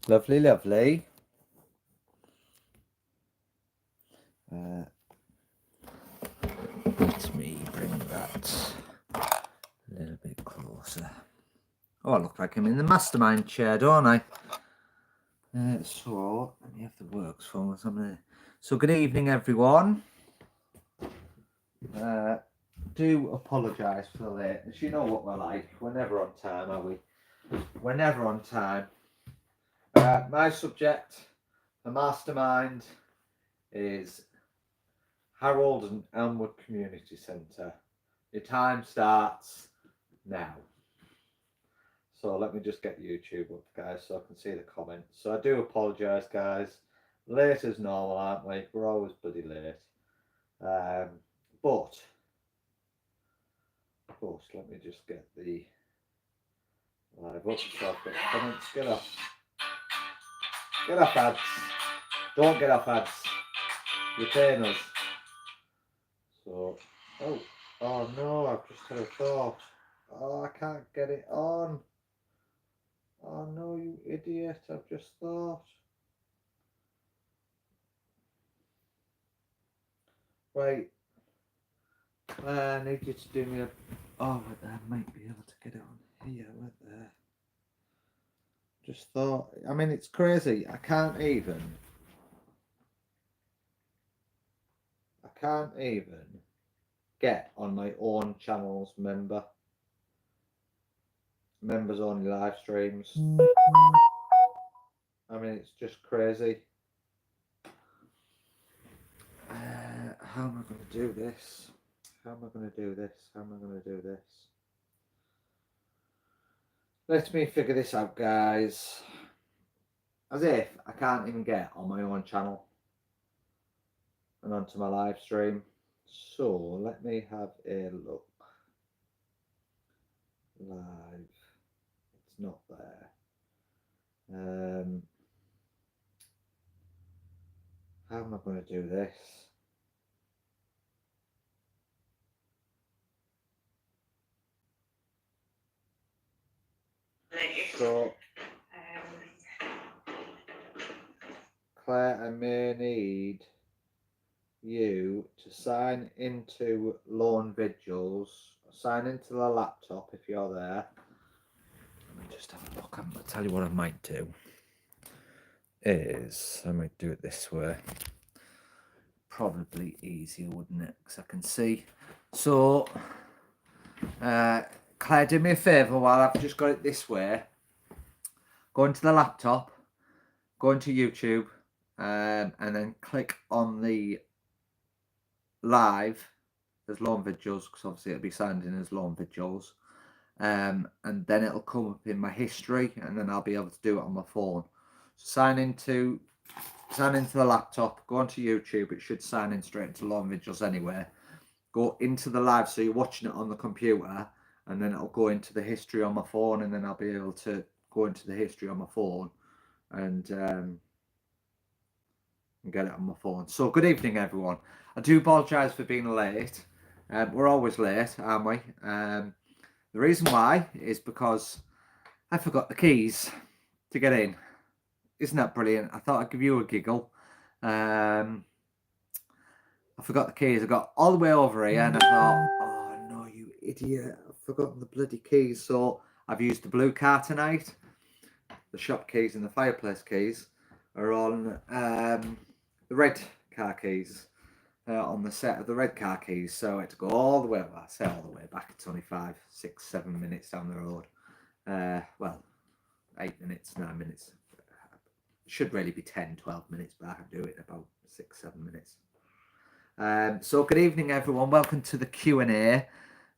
Lovely, lovely. Let me bring that a little bit closer. Oh, I look like I'm in the mastermind chair, don't I? So, let me have the works phone or something. So, good evening, everyone. Do apologise for the lateness. You know what we're like. We're never on time, are we? We're never on time. My subject, the mastermind, is Harold and Elmwood Community Centre. Your time starts now. So let me just get YouTube up, guys, so I can see the comments. So I do apologise, guys. Late as normal, aren't we? We're always bloody late. But let me just get the live up so I've got comments. Get off. Get off, ads. Don't get off, ads. You're paying us. So, oh no, I've just had a thought. Oh, I can't get it on. Oh no, you idiot, I've just thought. Right. I need you to do me a... Oh, I might be able to get it on here, right there. Just thought, I mean, it's crazy. I can't even get on my own channel's members only live streams. I mean, it's just crazy. How am I going to do this? How am I going to do this? Let me figure this out, guys. As if I can't even get on my own channel and onto my live stream. So let me have a look. Live. It's not there. How am I going to do this? So, Claire, I may need you to sign into Lawn Vigils. Sign into the laptop if you're there. Let me just have a look. I'll tell you what I might do. I might do it this way. Probably easier, wouldn't it? Because I can see. So, Claire, do me a favour while I've just got it this way. Go into the laptop, go into YouTube, and then click on the live as Lawn Vigils, because obviously it'll be signed in as Lawn Vigils. And then it'll come up in my history, and then I'll be able to do it on my phone. So sign into the laptop, go onto YouTube. It should sign in straight into Lawn Vigils anyway. Go into the live, so you're watching it on the computer, and then it'll go into the history on my phone, and then I'll be able to go into the history on my phone and get it on my phone. So good evening, everyone. I do apologise for being late. We're always late, aren't we? The reason why is because I forgot the keys to get in. Isn't that brilliant? I thought I'd give you a giggle. I forgot the keys. I got all the way over here and I thought, oh no, you idiot, I've forgotten the bloody keys. So I've used the blue car tonight. The shop keys and the fireplace keys are on the red car keys. On the set of the red car keys, so I had to go all the way, well, I say all the way back. It's only 5, 6, 7 minutes down the road. Well, 8 minutes, 9 minutes. It should really be 10, 12 minutes, but I can do it in about 6, 7 minutes. So good evening, everyone. Welcome to the Q&A.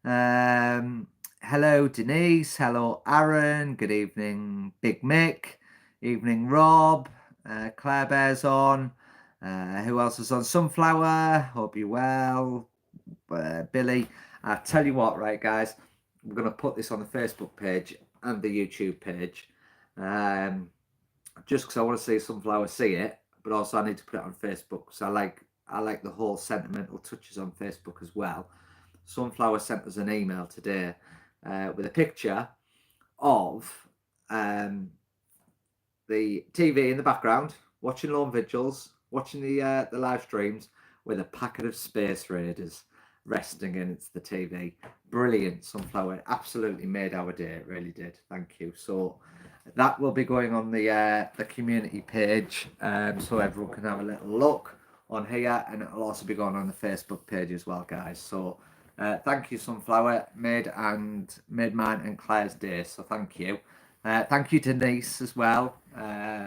Hello, Denise. Hello, Aaron. Good evening, Big Mick. Evening, Rob. Claire Bear's on. Who else is on? Sunflower, hope you're well. Billy, I tell you what, right, guys, we're going to put this on the Facebook page and the YouTube page, just because I want to see Sunflower see it, but also I need to put it on Facebook because I like the whole sentimental touches on Facebook as well. Sunflower sent us an email today with a picture of the TV in the background, watching Lone Vigils, watching the live streams with a packet of Space Raiders resting against the TV. Brilliant, Sunflower. Absolutely made our day. It really did. Thank you. So that will be going on the community page, so everyone can have a little look on here, and it'll also be going on the Facebook page as well, guys. So thank you, Sunflower. Made mine and Claire's day. So thank you. Thank you, Denise, as well.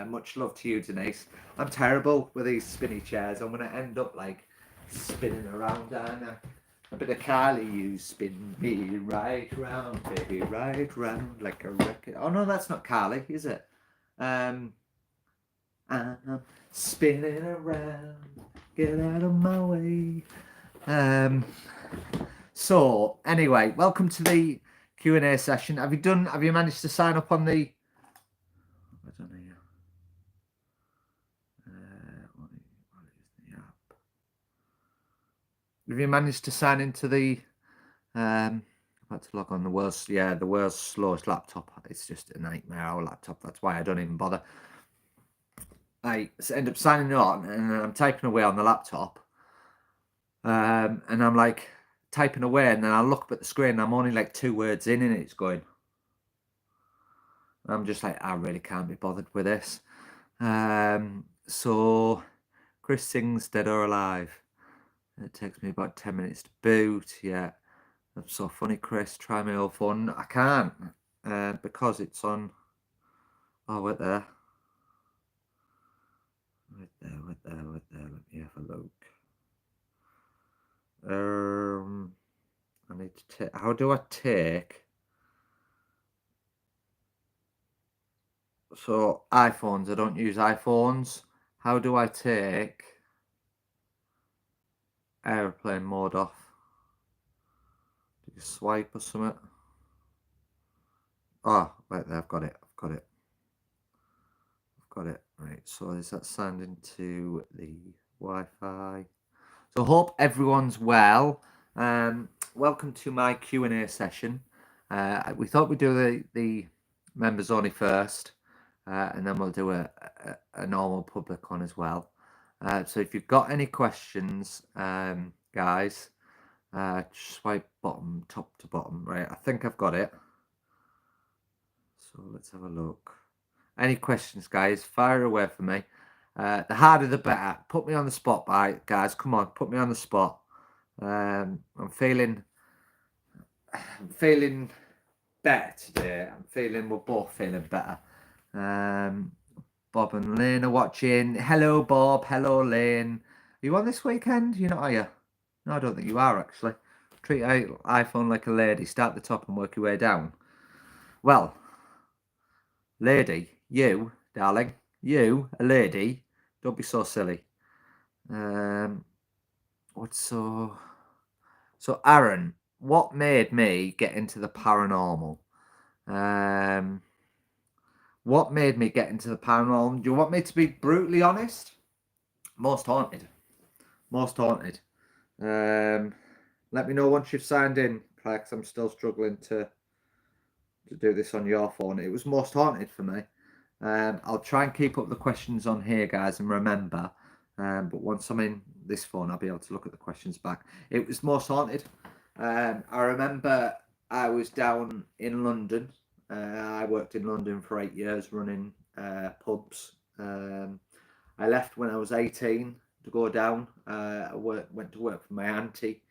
Much love to you, Denise. I'm terrible with these spinny chairs. I'm going to end up like spinning around, aren't I? A bit of Carly, you spin me right round, baby, right round like a record. Oh no, that's not Carly, is it? I'm spinning around, get out of my way. So anyway, welcome to the Q&A session. Have you managed to sign up on the, I don't know. What is the app? Have you managed to sign into the I've had to log on the world's slowest laptop. It's just a nightmare, our laptop. That's why I don't even bother. I end up signing on and I'm typing away on the laptop. And I'm like typing away, and then I look up at the screen and I'm only like 2 words in and it's going. I'm just like, I really can't be bothered with this. So Chris sings Dead or Alive. It takes me about 10 minutes to boot. Yeah. That's so funny, Chris. Try my old phone. I can't because it's on. Oh, wait there. Wait there. Let me have a look. I need to take. How do I take? So iPhones. I don't use iPhones. How do I take airplane mode off? Do you swipe or something? Oh, right there. I've got it. Right, so is that signed into the Wi-Fi? So hope everyone's well. Welcome to my Q&A session. We thought we'd do the members only first, and then we'll do a normal public one as well. So if you've got any questions, guys, swipe bottom, top to bottom. Right, I think I've got it. So let's have a look. Any questions, guys? Fire away for me. The harder the better. Put me on the spot, guys. Come on, put me on the spot. I'm feeling better today. We're both feeling better. Bob and Lane are watching. Hello, Bob. Hello, Lane. Are you on this weekend? You're not, are you? No, I don't think you are, actually. Treat your iPhone like a lady. Start at the top and work your way down. Well, lady, you, darling, you, a lady, don't be so silly. So Aaron, what made me get into the paranormal? What made me get into the paranormal? Do you want me to be brutally honest? Most haunted. Let me know once you've signed in, Claire, 'cause I'm still struggling to do this on your phone. It was most haunted for me. I'll try and keep up the questions on here, guys, and remember. But once I'm in this phone, I'll be able to look at the questions back. It was most haunted. I remember I was down in London. I worked in London for 8 years running pubs. I left when I was 18 to go down. I went to work for my auntie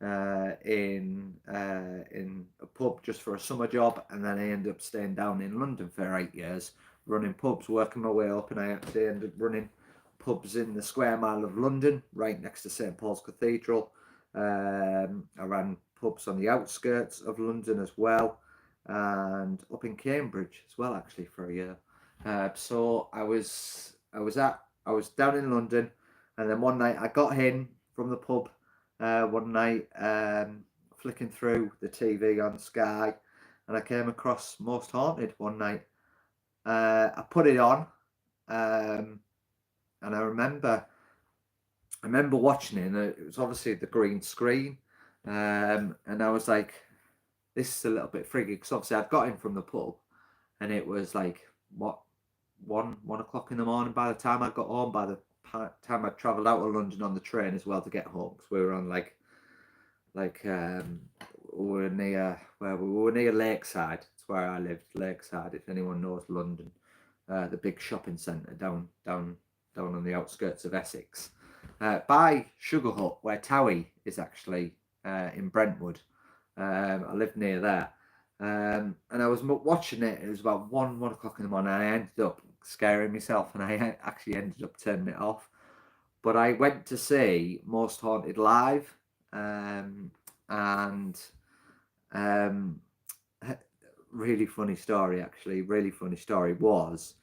in a pub just for a summer job, and then I ended up staying down in London for 8 years running pubs, working my way up, and I actually ended up running pubs in the square mile of London, right next to St Paul's Cathedral. I ran pubs on the outskirts of London as well, and up in Cambridge as well, actually, for a year. So I was down in London, and then one night I got in from the pub one night, flicking through the TV on Sky, and I came across Most Haunted one night. I put it on, and I remember watching it, and it was obviously the green screen, and I was like, this is a little bit freaky, because obviously I'd got in from the pub, and it was like, what 1 o'clock in the morning by the time I got home. By the time I travelled out of London on the train as well to get home, because we were on we were near Lakeside. It's where I lived, Lakeside. If anyone knows London, the big shopping centre down on the outskirts of Essex, by Sugar Hut, where Towie is actually, in Brentwood. I lived near there. And I was watching it. It was about 1 o'clock in the morning. And I ended up scaring myself, and I actually ended up turning it off. But I went to see Most Haunted live, and really funny story. Actually, really funny story was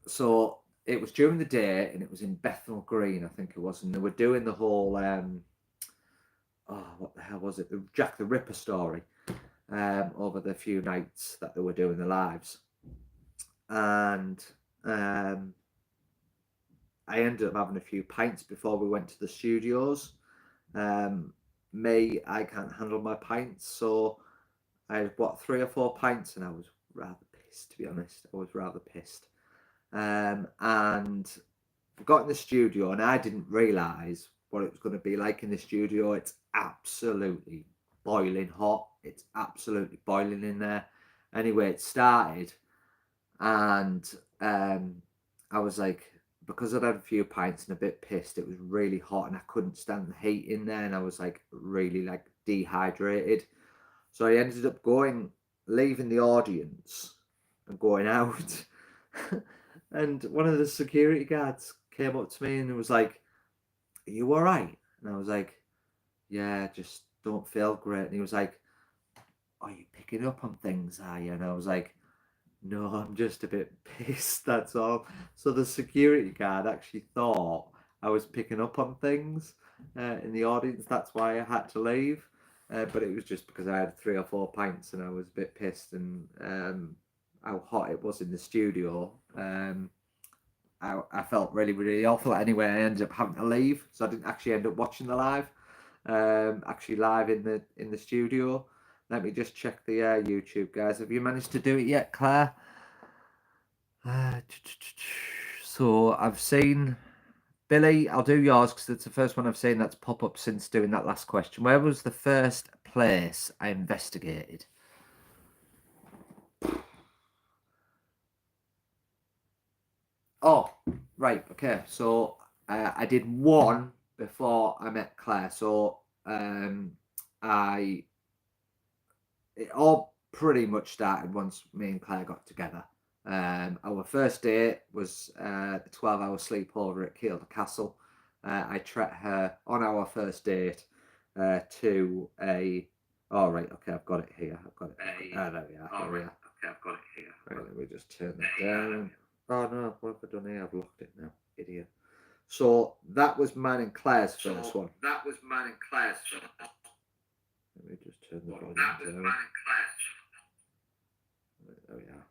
so it was during the day, and it was in Bethnal Green, I think it was, and they were doing the whole what the hell was it? The Jack the Ripper story, over the few nights that they were doing the lives. And I ended up having a few pints before we went to the studios. I can't handle my pints, so I had 3 or 4 pints, and I was rather pissed, to be honest. I was rather pissed. And we got in the studio, and I didn't realise what it was going to be like in the studio. It's absolutely boiling hot. It's absolutely boiling in there. Anyway, it started, and I was like, because I'd had a few pints and a bit pissed, it was really hot, and I couldn't stand the heat in there, and I was like really like dehydrated. So I ended up leaving the audience and going out. And one of the security guards came up to me and was like, "Are you all right?" And I was like, "Yeah, just don't feel great." And he was like, "Are you picking up on things, are you?" And I was like, "No, I'm just a bit pissed, that's all." So the security guard actually thought I was picking up on things in the audience. That's why I had to leave. But it was just because I had 3 or 4 pints, and I was a bit pissed, and how hot it was in the studio. I felt really, really awful. Anyway, I ended up having to leave, so I didn't actually end up watching the live. Actually live in the studio. Let me just check the YouTube, guys. Have you managed to do it yet, Claire? So I've seen Billy. I'll do yours because it's the first one I've seen that's pop up since doing that last question. Where was the first place I investigated? Oh, right. Okay. So I did one before I met Claire. So it all pretty much started once me and Claire got together. Our first date was the 12-hour sleepover at Kielder Castle. I treated her on our first date to a. Oh, right, okay, I've got it here. There we are. Okay, I've got it here. Right, let me just turn that down. Oh no, what have I done here? I've locked it now. Idiot. So that was mine and Claire's first one. Let me just turn the volume down. There we are.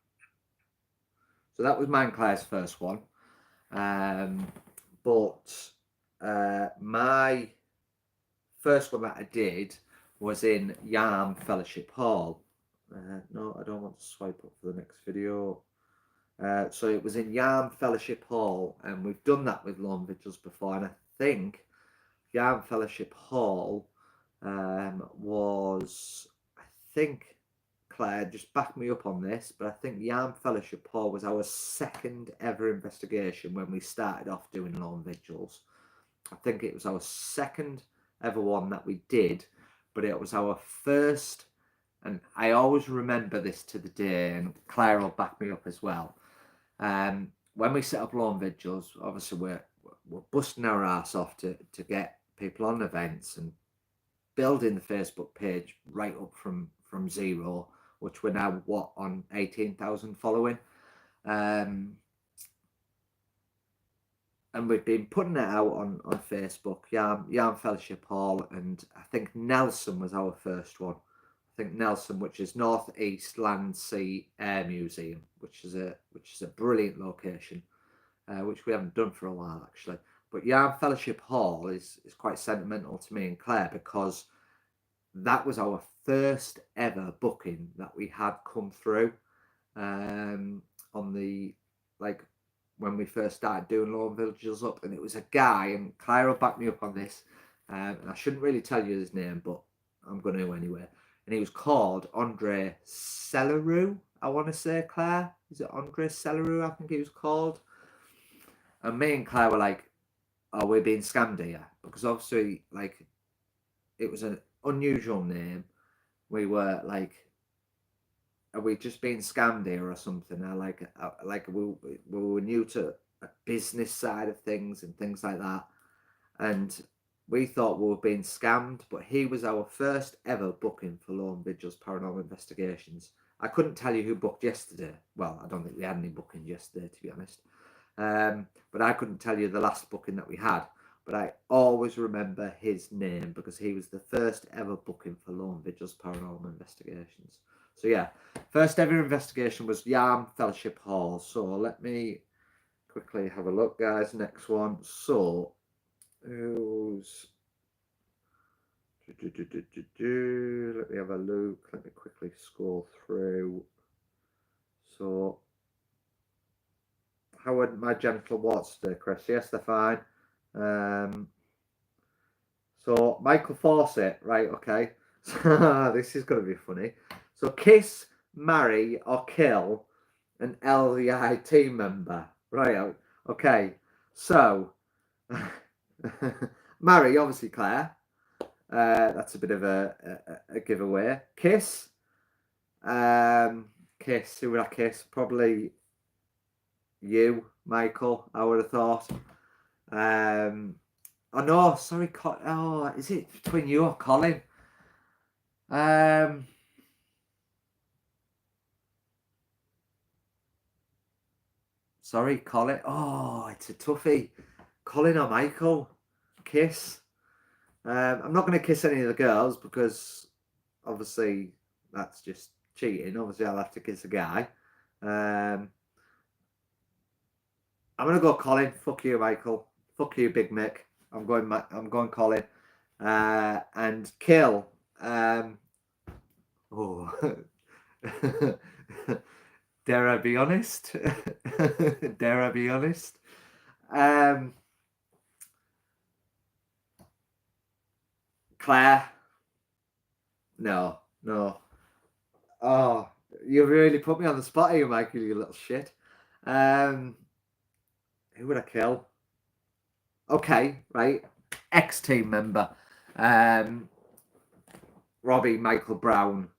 So that was mine and Claire's first one. But my first one that I did was in Yarm Fellowship Hall. No, I don't want to swipe up for the next video. So it was in Yarm Fellowship Hall, and we've done that with Lone Vigils before, and I think Yarm Fellowship Hall was, I think, Claire, just back me up on this, but I think Yarm Fellowship Hall was our second ever investigation when we started off doing Lone Vigils. I think it was our second ever one that we did, but it was our first, and I always remember this to the day, and Claire will back me up as well. When we set up Lone Vigils, obviously we're busting our ass off to get people on events and building the Facebook page right up from zero, which we're now on 18,000 following. And we've been putting it out on Facebook, Yarm Fellowship Hall, and I think Nelson was our first one. I think Nelson, which is North East Land Sea Air Museum, which is a brilliant location, which we haven't done for a while actually. But Yarm Fellowship Hall is quite sentimental to me and Claire, because that was our first ever booking that we had come through. on the, like, when we first started doing Lone Villagers Up, and it was a guy, and Clara will back me up on this, and I shouldn't really tell you his name, but I'm going to anyway. And he was called Andre Celeru, I want to say, Claire. Is it Andre Celeru? I think he was called. And me and Claire were like, oh, we're being scammed here. Because obviously, like, it was an unusual name. We were like, are we just being scammed here or something? Or like we were new to a business side of things and things like that. And we thought we were being scammed, but he was our first ever booking for Lone Vigils Paranormal Investigations. I couldn't tell you who booked yesterday. Well, I don't think we had any bookings yesterday, to be honest. But I couldn't tell you the last booking that we had. But I always remember his name because he was the first ever booking for Lone Vigils Paranormal Investigations. So yeah, first ever investigation was Yarm Fellowship Hall. So let me quickly have a look, guys. Next one. So who's... Let me have a look. Let me quickly scroll through. So how are my genital warts today, Chris? Yes, they're fine. So Michael Fawcett, right? Okay. So this is going to be funny. So kiss, marry, or kill an LVI team member, right? Okay. So marry, obviously, Claire. That's a bit of a giveaway. Kiss. Kiss. Who would I kiss? Probably you, Michael. I would have thought. Oh no, sorry. Oh, is it between you or Colin? Sorry, Colin. Oh, it's a toughie. Colin or Michael? Kiss. I'm not going to kiss any of the girls because obviously that's just cheating. Obviously, I'll have to kiss a guy. I'm going to go Colin. Fuck you, Michael. Fuck you, Big Mick. I'm going Colin. And kill. Oh. Dare I be honest? Dare I be honest? Claire. No. Oh, you really put me on the spot here, Michael, you little shit. Who would I kill? Okay, right. Ex-team member. Robbie, Michael Brown,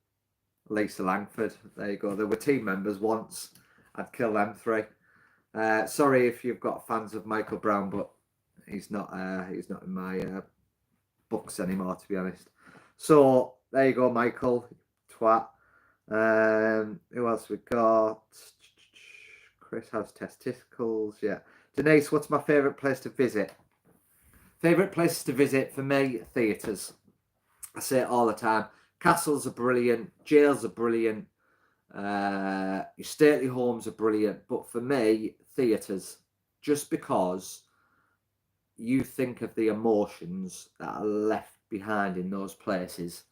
Lisa Langford. There you go. They were team members once. I'd kill them three. Sorry if you've got fans of Michael Brown, but he's not in my books anymore, to be honest. So there you go, Michael. Twat. Who else we got? Chris has testicles. Yeah. Denise, what's my favourite place to visit? Favourite places to visit for me, theatres. I say it all the time. Castles are brilliant. Jails are brilliant. Your stately homes are brilliant. But for me, theatres. Just because you think of the emotions that are left behind in those places.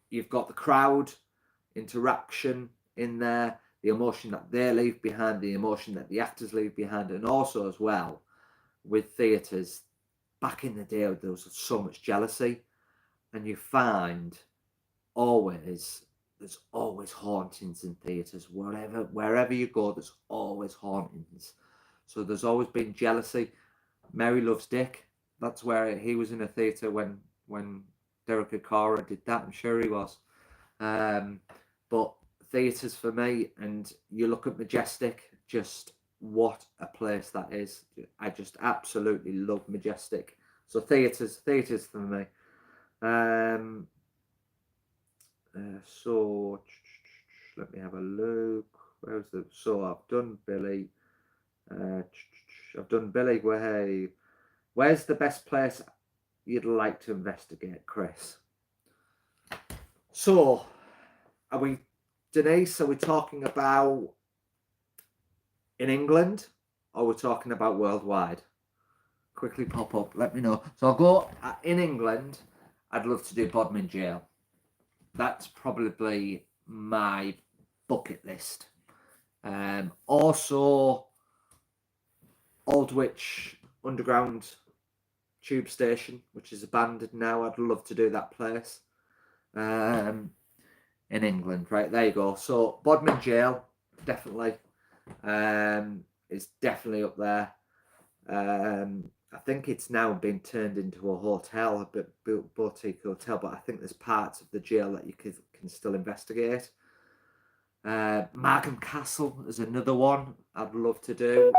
You've got the crowd interaction in there, the emotion that they leave behind, the emotion that the actors leave behind, and also as well with theatres, back in the day there was so much jealousy, and you find there's always hauntings in theatres. Wherever you go, there's always hauntings. So there's always been jealousy. Mary Loves Dick. That's where he was in a theatre when Derek Acorah did that. I'm sure he was. But theatres for me, and you look at Majestic, just what a place that is. I just absolutely love Majestic. So theatres for me. So let me have a look. So I've done Billy. I've done Billy. Where's the best place you'd like to investigate, Chris? So Denise, are we talking about in England or we're talking about worldwide? Quickly pop up, let me know. So I'll go in England. I'd love to do Bodmin Jail. that's probably my bucket list. Also, Aldwych Underground Tube Station, which is abandoned now. I'd love to do that place. In England, right, there you go. So Bodmin Jail, definitely, is definitely up there. I think it's now been turned into a hotel, a bit boutique hotel, but I think there's parts of the jail that you can still investigate. Markham Castle is another one I'd love to do.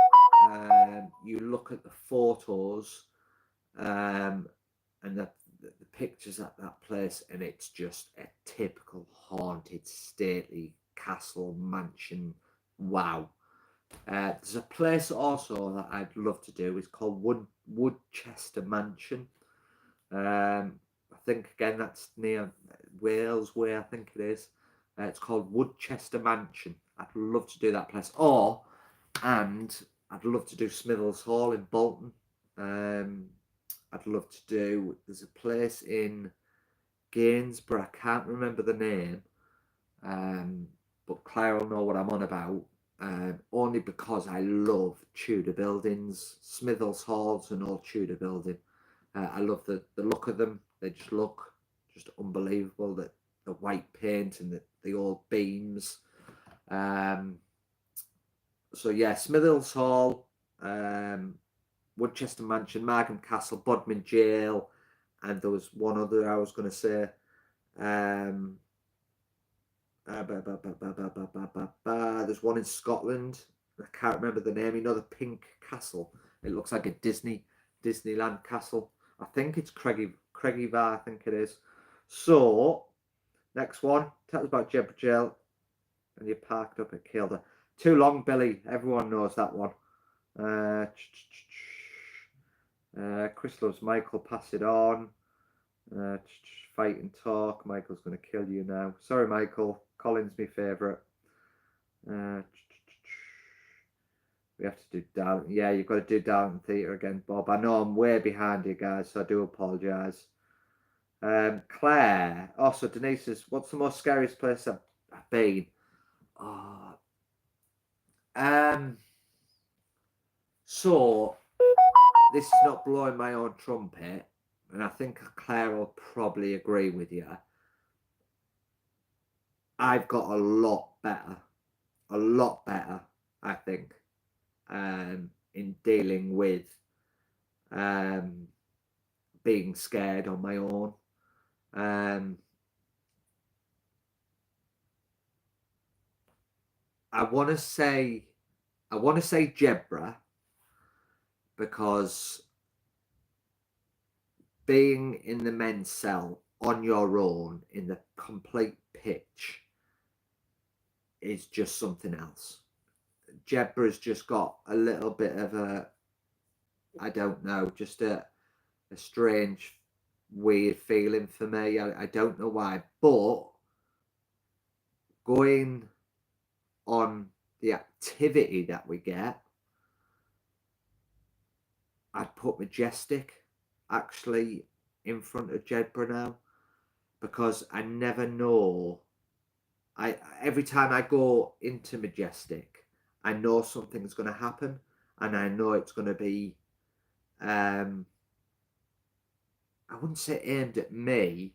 You look at the photos and the pictures at that place, and it's just a typical haunted, stately castle mansion. Wow. There's a place also that I'd love to do. It's called Woodchester Mansion. I think again that's near Wales way, I think it is. It's called Woodchester Mansion. I'd love to do that place. And I'd love to do Smithers Hall in Bolton. I'd love to do, there's a place in Gainsborough, I can't remember the name, but Claire will know what I'm on about, only because I love Tudor buildings. Smithers Hall's an old Tudor building. I love the look of them. They just look just unbelievable, the white paint and the old beams. So yeah, Smithers Hall, Woodchester Mansion, Markham Castle, Bodmin Jail, and there was one other I was going to say. There's one in Scotland. I can't remember the name. You know, the pink castle. It looks like a Disneyland castle. I think it's Craigievar, I think it is. So, next one. Tell us about Jedburgh Jail. And you're parked up at Kielder. Too Long Billy. Everyone knows that one. Chris loves Michael. Pass it on. Fight and talk. Michael's going to kill you now. Sorry, Michael. Colin's my favourite. We have to do Darlington. Yeah, you've got to do Darlington Theatre again, Bob. I know I'm way behind you guys, so I do apologise. Claire. Also, Denise says, what's the most scariest place I've been? So, this is not blowing my own trumpet, and I think Claire will probably agree with you. I've got a lot better, I think, in dealing with being scared on my own. I want to say Jedburgh, because being in the men's cell on your own in the complete pitch is just something else. Jedburgh's just got a little bit of a, I don't know, just a strange, weird feeling for me. I don't know why, but going on the activity that we get, I'd put Majestic actually in front of Jedburgh now, because I never know. Every time I go into Majestic, I know something's going to happen, and I know it's going to be, I wouldn't say aimed at me,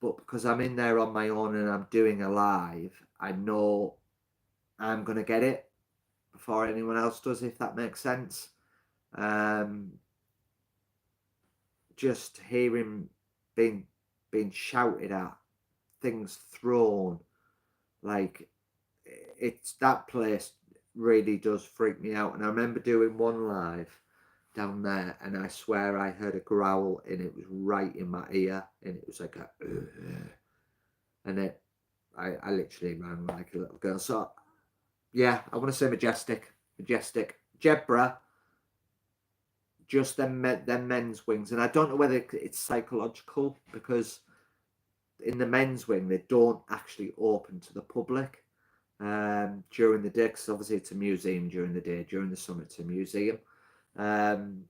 but because I'm in there on my own and I'm doing a live, I know I'm going to get it before anyone else does, if that makes sense. Just hearing being shouted at, things thrown, like, it's, that place really does freak me out. And I remember doing one live down there, and I swear I heard a growl, and it was right in my ear, and it was like a and I literally ran like a little girl. So yeah, I want to say Majestic. Jedburgh, just them men's wings. And I don't know whether it's psychological, because in the men's wing they don't actually open to the public during the day, because obviously it's a museum during the day. During the summer it's a museum, and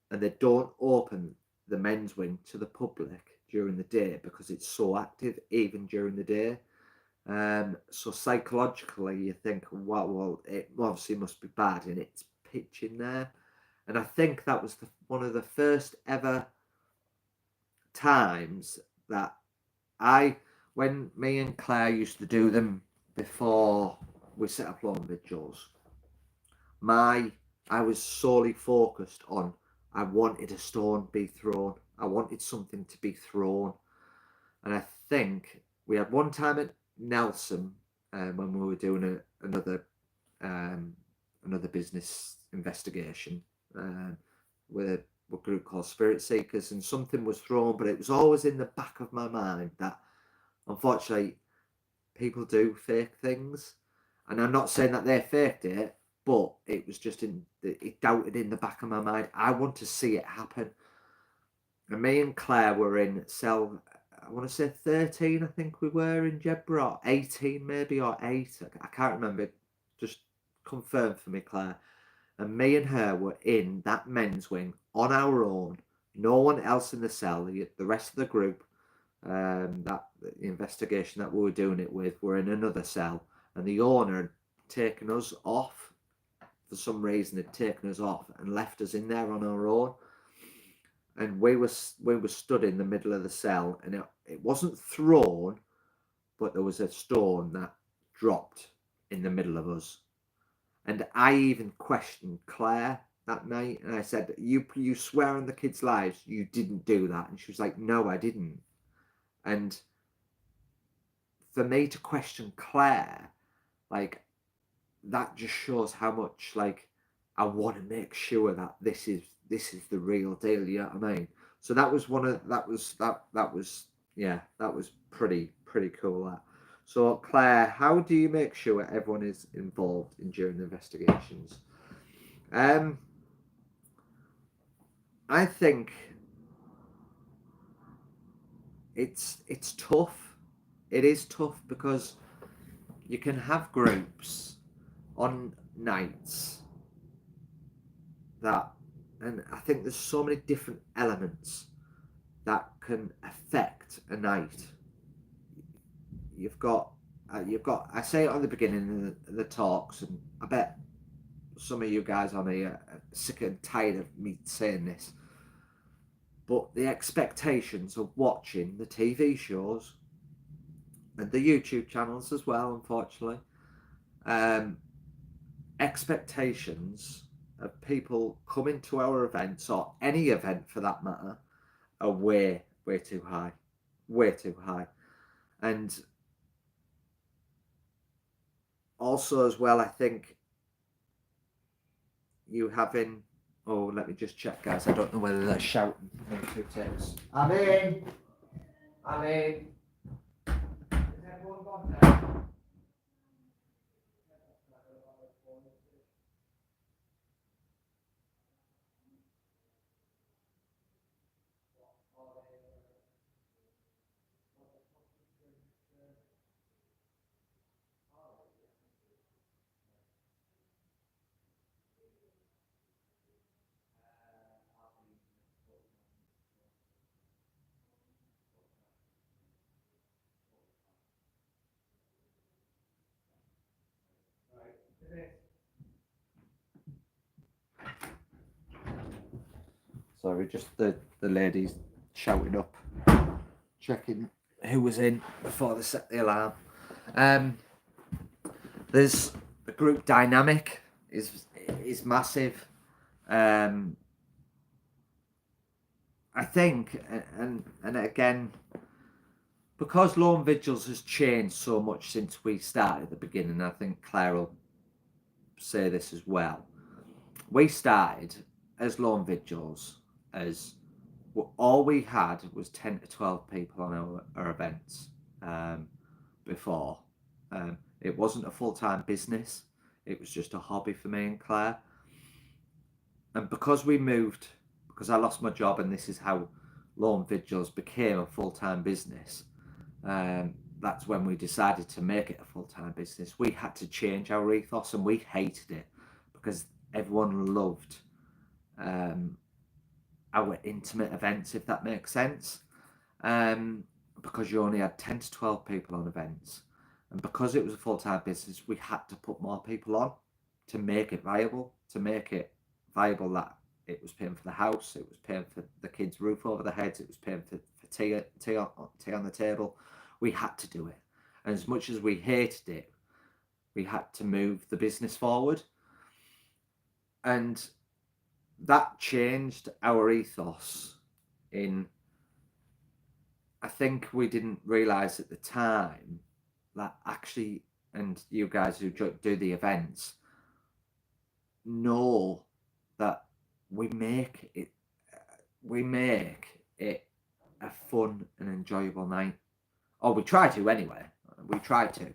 they don't open the men's wing to the public. during the day because it's so active even during the day. So psychologically, you think, well, it obviously must be bad, and it's pitch in there. And I think that was one of the first ever times that when me and Claire used to do them before we set up Lawn Vigils, I was solely focused on, I wanted a stone be thrown. I wanted something to be thrown. And I think we had one time at Nelson when we were doing another business investigation with a group called Spirit Seekers, and something was thrown, but it was always in the back of my mind that unfortunately people do fake things. And I'm not saying that they faked it, but it was just it doubted in the back of my mind. I want to see it happen. And me and Claire were in cell, I want to say 13, I think we were in Jedburgh, or 18 maybe, or 8. I can't remember. Just confirm for me, Claire. And me and her were in that men's wing on our own. No one else in the cell. The rest of the group, that the investigation that we were doing it with, were in another cell. And the owner had taken us off. For some reason, had taken us off and left us in there on our own. And we were stood in the middle of the cell, and it wasn't thrown, but there was a stone that dropped in the middle of us. And I even questioned Claire that night, and I said, you swear on the kids' lives you didn't do that? And she was like, no, I didn't. And for me to question Claire, like, that just shows how much, like, I want to make sure that this is the real deal. You know what I mean? So that was that was pretty cool. That. So Claire, how do you make sure everyone is involved during the investigations? I think it's tough. It is tough because you can have groups on nights that, and I think there's so many different elements that can affect a night. You've got I say it on the beginning of the talks, and I bet some of you guys on here are sick and tired of me saying this, but the expectations of watching the TV shows and the YouTube channels as well, unfortunately, expectations of people coming to our events, or any event for that matter, are way too high. And also as well, I think you having, oh, let me just check, guys. I don't know whether they're shouting. I'm in. Is everyone gone now? Sorry, just the ladies shouting up, checking who was in before they set the alarm. There's the group dynamic is massive. I think, and again, because Lawn Vigils has changed so much since we started at the beginning, I think Claire will say this as well. We started as Lawn Vigils as all we had was 10 to 12 people on our events before. It wasn't a full-time business. It was just a hobby for me and Claire. And because I lost my job, and this is how Lawn Vigils became a full-time business, that's when we decided to make it a full-time business. We had to change our ethos, and we hated it because everyone loved our intimate events, if that makes sense. because you only had 10 to 12 people on events. And because it was a full-time business, we had to put more people on to make it viable, that it was paying for the house, it was paying for the kids' roof over their heads, it was paying for tea on the table. We had to do it. And as much as we hated it, we had to move the business forward. And that changed our ethos in, I think we didn't realise at the time that actually, and you guys who do the events know that we make it a fun and enjoyable night. Or we try to anyway. We try to.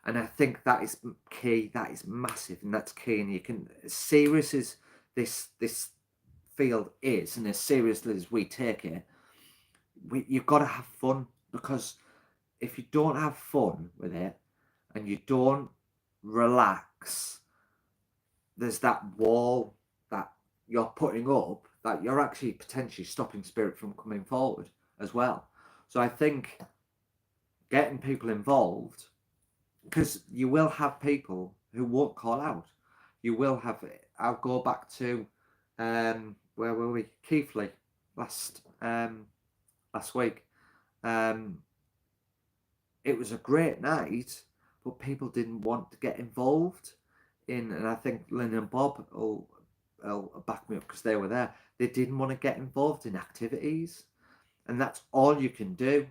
And I think that is key. That is massive, and that's key. And you can, as serious as this field is, and as seriously as we take it, you've got to have fun, because if you don't have fun with it and you don't relax, there's that wall that you're putting up that you're actually potentially stopping spirit from coming forward as well. So I think getting people involved, because you will have people who won't call out. You will have, I'll go back to, where were we? Keighley last week. It was a great night, but people didn't want to get involved in, and I think Lynn and Bob will back me up because they were there. They didn't want to get involved in activities, and that's all you can do.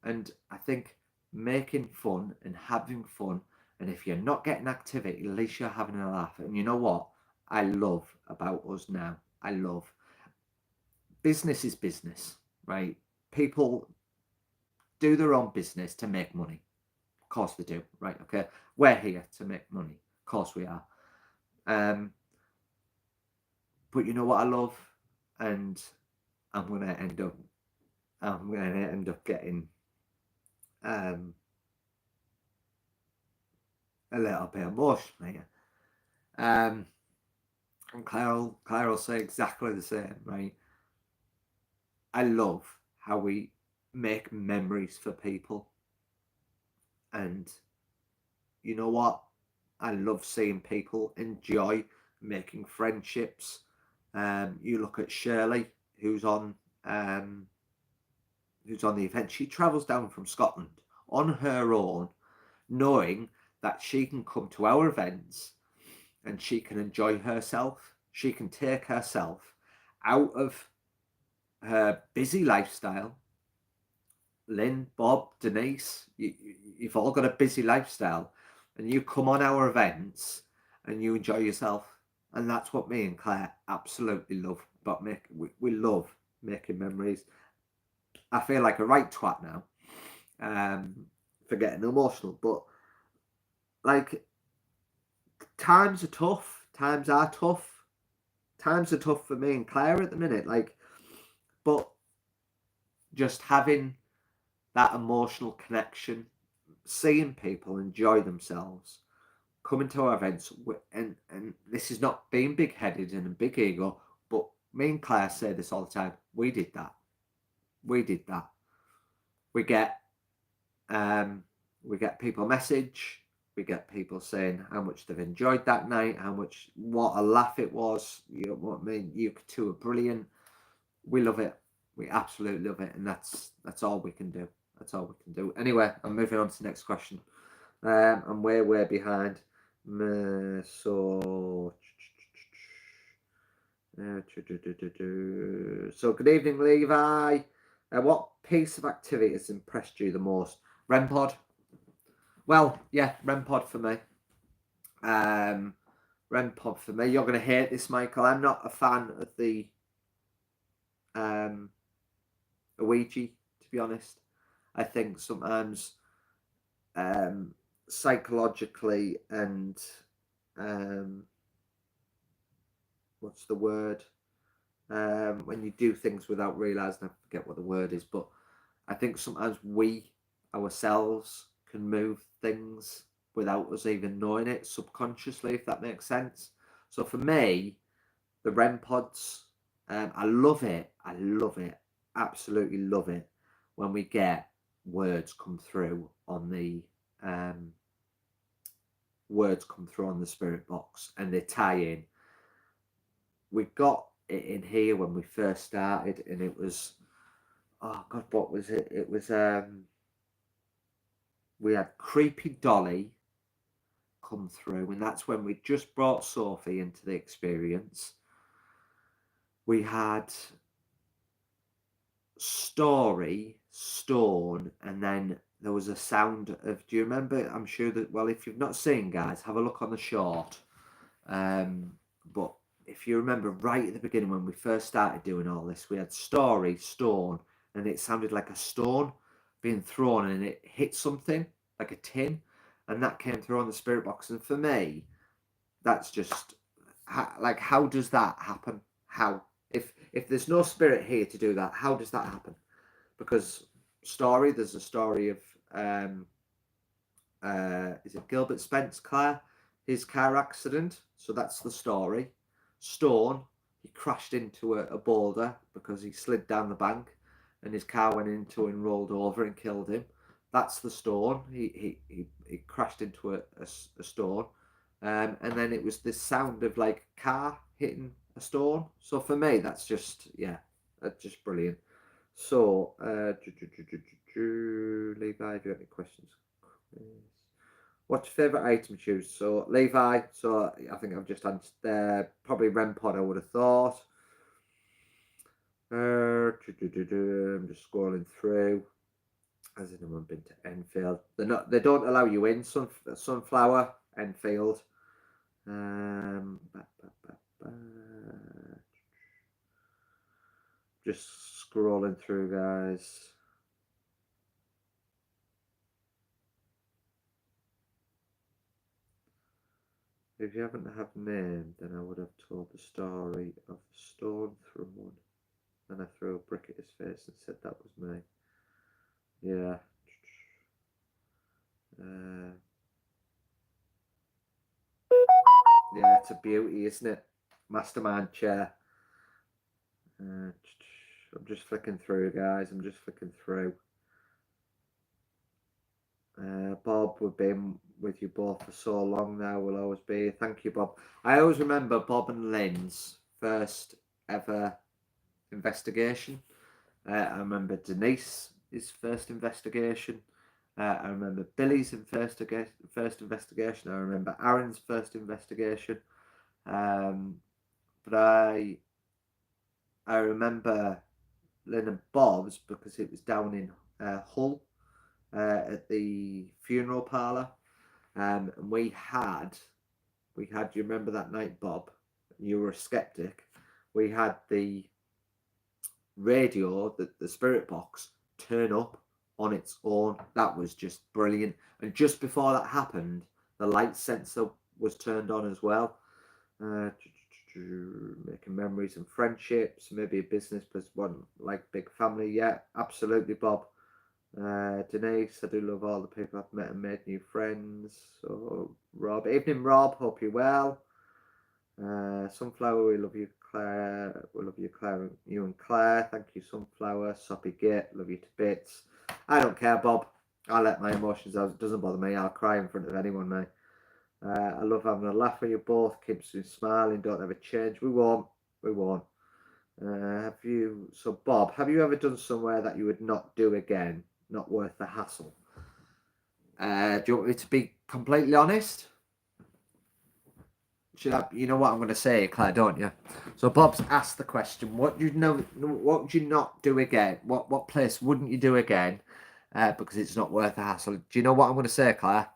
And I think making fun and having fun, and if you're not getting activity, at least you're having a laugh. And you know what I love about us now? I love business is business, right? People do their own business to make money. Of course they do, right? Okay, we're here to make money. Of course we are. But you know what I love, and I'm gonna end up getting a little bit emotional here. And Claire will say exactly the same, right? I love how we make memories for people. And you know what? I love seeing people enjoy making friendships. You look at Shirley, who's on the event. She travels down from Scotland on her own, knowing that she can come to our events and she can enjoy herself. She can take herself out of her busy lifestyle. Lynn, Bob, Denise, you've all got a busy lifestyle, and you come on our events and you enjoy yourself. And that's what me and Claire absolutely love about we love making memories. I feel like a right twat now, for getting emotional, but like, times are tough. Times are tough for me and Claire at the minute. Like, but just having that emotional connection, seeing people enjoy themselves, coming to our events, and this is not being big-headed and a big ego, but me and Claire say this all the time. We did that. We get people message. We get people saying how much they've enjoyed that night, what a laugh it was. You know what I mean? You two are brilliant. We love it. We absolutely love it, and that's all we can do. That's all we can do. Anyway, I'm moving on to the next question. And we're behind. So good evening, Levi. What piece of activity has impressed you the most? REM pod. Well, yeah, REM pod for me. REM pod for me. You're going to hate this, Michael. I'm not a fan of the Ouija, to be honest. I think sometimes psychologically and what's the word? When you do things without realizing, I forget what the word is, but I think sometimes we ourselves can move things without us even knowing it subconsciously, if that makes sense. So for me, the REM pods, I love it, absolutely love it. when we get words come through on the spirit box and they tie in. We got it in here when we first started, and it was, oh God, what was it? It was we had Creepy Dolly come through, and that's when we just brought Sophie into the experience. We had Story, Stone, and then there was a sound of, do you remember? I'm sure that, well, if you've not seen, guys, have a look on the short. But if you remember right at the beginning when we first started doing all this, we had Story, Stone, and it sounded like a stone being thrown and it hit something like a tin, and that came through on the spirit box. And for me, that's just like, how does that happen? How, if there's no spirit here to do that, how does that happen? Because Story, there's a story of is it Gilbert Spence Clare, his car accident, so that's the story. Stone, he crashed into a boulder because he slid down the bank and his car went into and rolled over and killed him. That's the stone. He crashed into a stone. And then it was this sound of like car hitting a stone. So for me, that's just, yeah, that's just brilliant. So, Levi, do you have any questions? What's your favourite item to choose? So, Levi, so I think I've just answered there. Probably REM pod, I would have thought. I'm just scrolling through. Has anyone been to Enfield? They don't allow you in. Sunflower, Enfield. Just scrolling through, guys. If you haven't have named, then I would have told the story of the stone thrown, and I threw a brick at his face and said that was me. Yeah. Yeah, it's a beauty, isn't it? Mastermind chair. I'm just flicking through, guys. I'm just flicking through. Bob, we've been with you both for so long now. We'll always be. Thank you, Bob. I always remember Bob and Lynn's first ever investigation. I remember Denise's first investigation. I remember Billy's first investigation. I remember Aaron's first investigation. But I remember Lynn and Bob's because it was down in Hull at the funeral parlour. And we had, do you remember that night, Bob? You were a skeptic. We had the radio, the spirit box, turn up on its own. That was just brilliant. And just before that happened, the light sensor was turned on as well. Making memories and friendships, maybe a business plus one, like big family. Yeah, absolutely, Bob. Denise, I do love all the people I've met and made new friends. So Rob, evening Rob, hope you're well. Sunflower, we love you, Claire. We love you, Claire. You and Claire, thank you, Sunflower. Soppy Git, love you to bits. I don't care, Bob. I let my emotions out. It doesn't bother me. I'll cry in front of anyone, mate. I love having a laugh with you both. Keep smiling. Don't ever change. We won't. We won't. So Bob, have you ever done somewhere that you would not do again? Not worth the hassle. Do you want me to be completely honest? You know what I'm going to say, Claire, don't you? So Bob's asked the question: what what would you not do again? What place wouldn't you do again? Because it's not worth the hassle. Do you know what I'm going to say, Claire?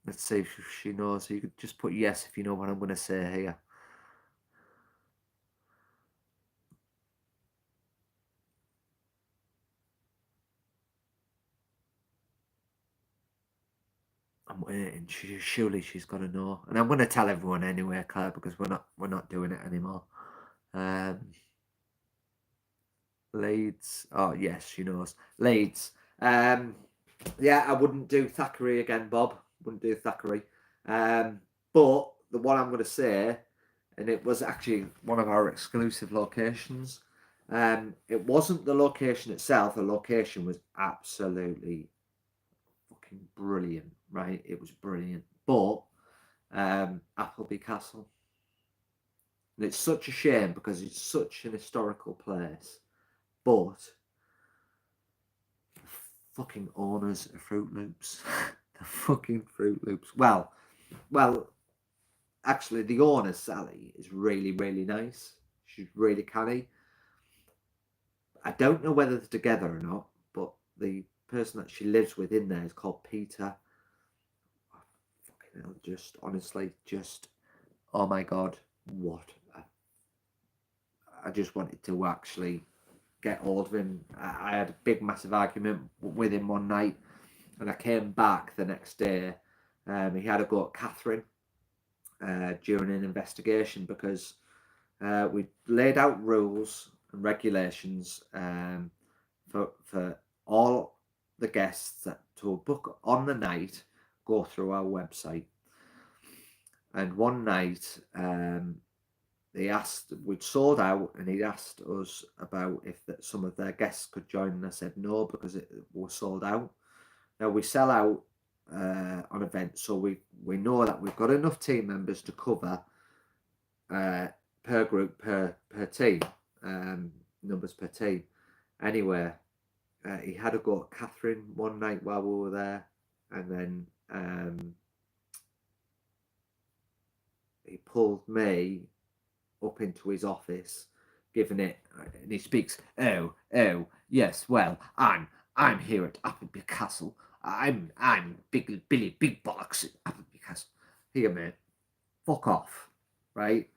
Let's see if she knows. So you could just put yes if you know what I'm going to say here. I'm waiting. Surely she's got to know, and I'm going to tell everyone anyway, Claire, because we're not doing it anymore. Leeds. Oh yes, she knows. Leeds. Yeah, I wouldn't do Thackeray again, Bob. Wouldn't do Thackeray. But the one I'm going to say, and it was actually one of our exclusive locations, It wasn't the location itself. The location was absolutely fucking brilliant, right? It was brilliant. But Appleby Castle. And it's such a shame because it's such an historical place. But the fucking owners of Fruit Loops. The fucking Fruit Loops. Well, actually, the owner, Sally, is really, really nice. She's really canny. I don't know whether they're together or not, but the person that she lives with in there is called Peter. Oh, fucking hell, just honestly, just oh my god, what? I just wanted to actually get hold of him. I had a big, massive argument with him one night, and I came back the next day. He had to go at Catherine during an investigation because we laid out rules and regulations for all the guests that to book on the night go through our website. And one night they asked, we'd sold out, and he'd asked us about if some of their guests could join, and I said no because it was sold out. Now we sell out on events, so we know that we've got enough team members to cover per group per team, numbers per team. Anyway, he had to go at Catherine one night while we were there, and then he pulled me up into his office, giving it, and he speaks, oh, yes, well, I'm here at Appleby Castle. I'm Big Billy Big Bollocks at Appleby Castle. Here, mate, fuck off, right?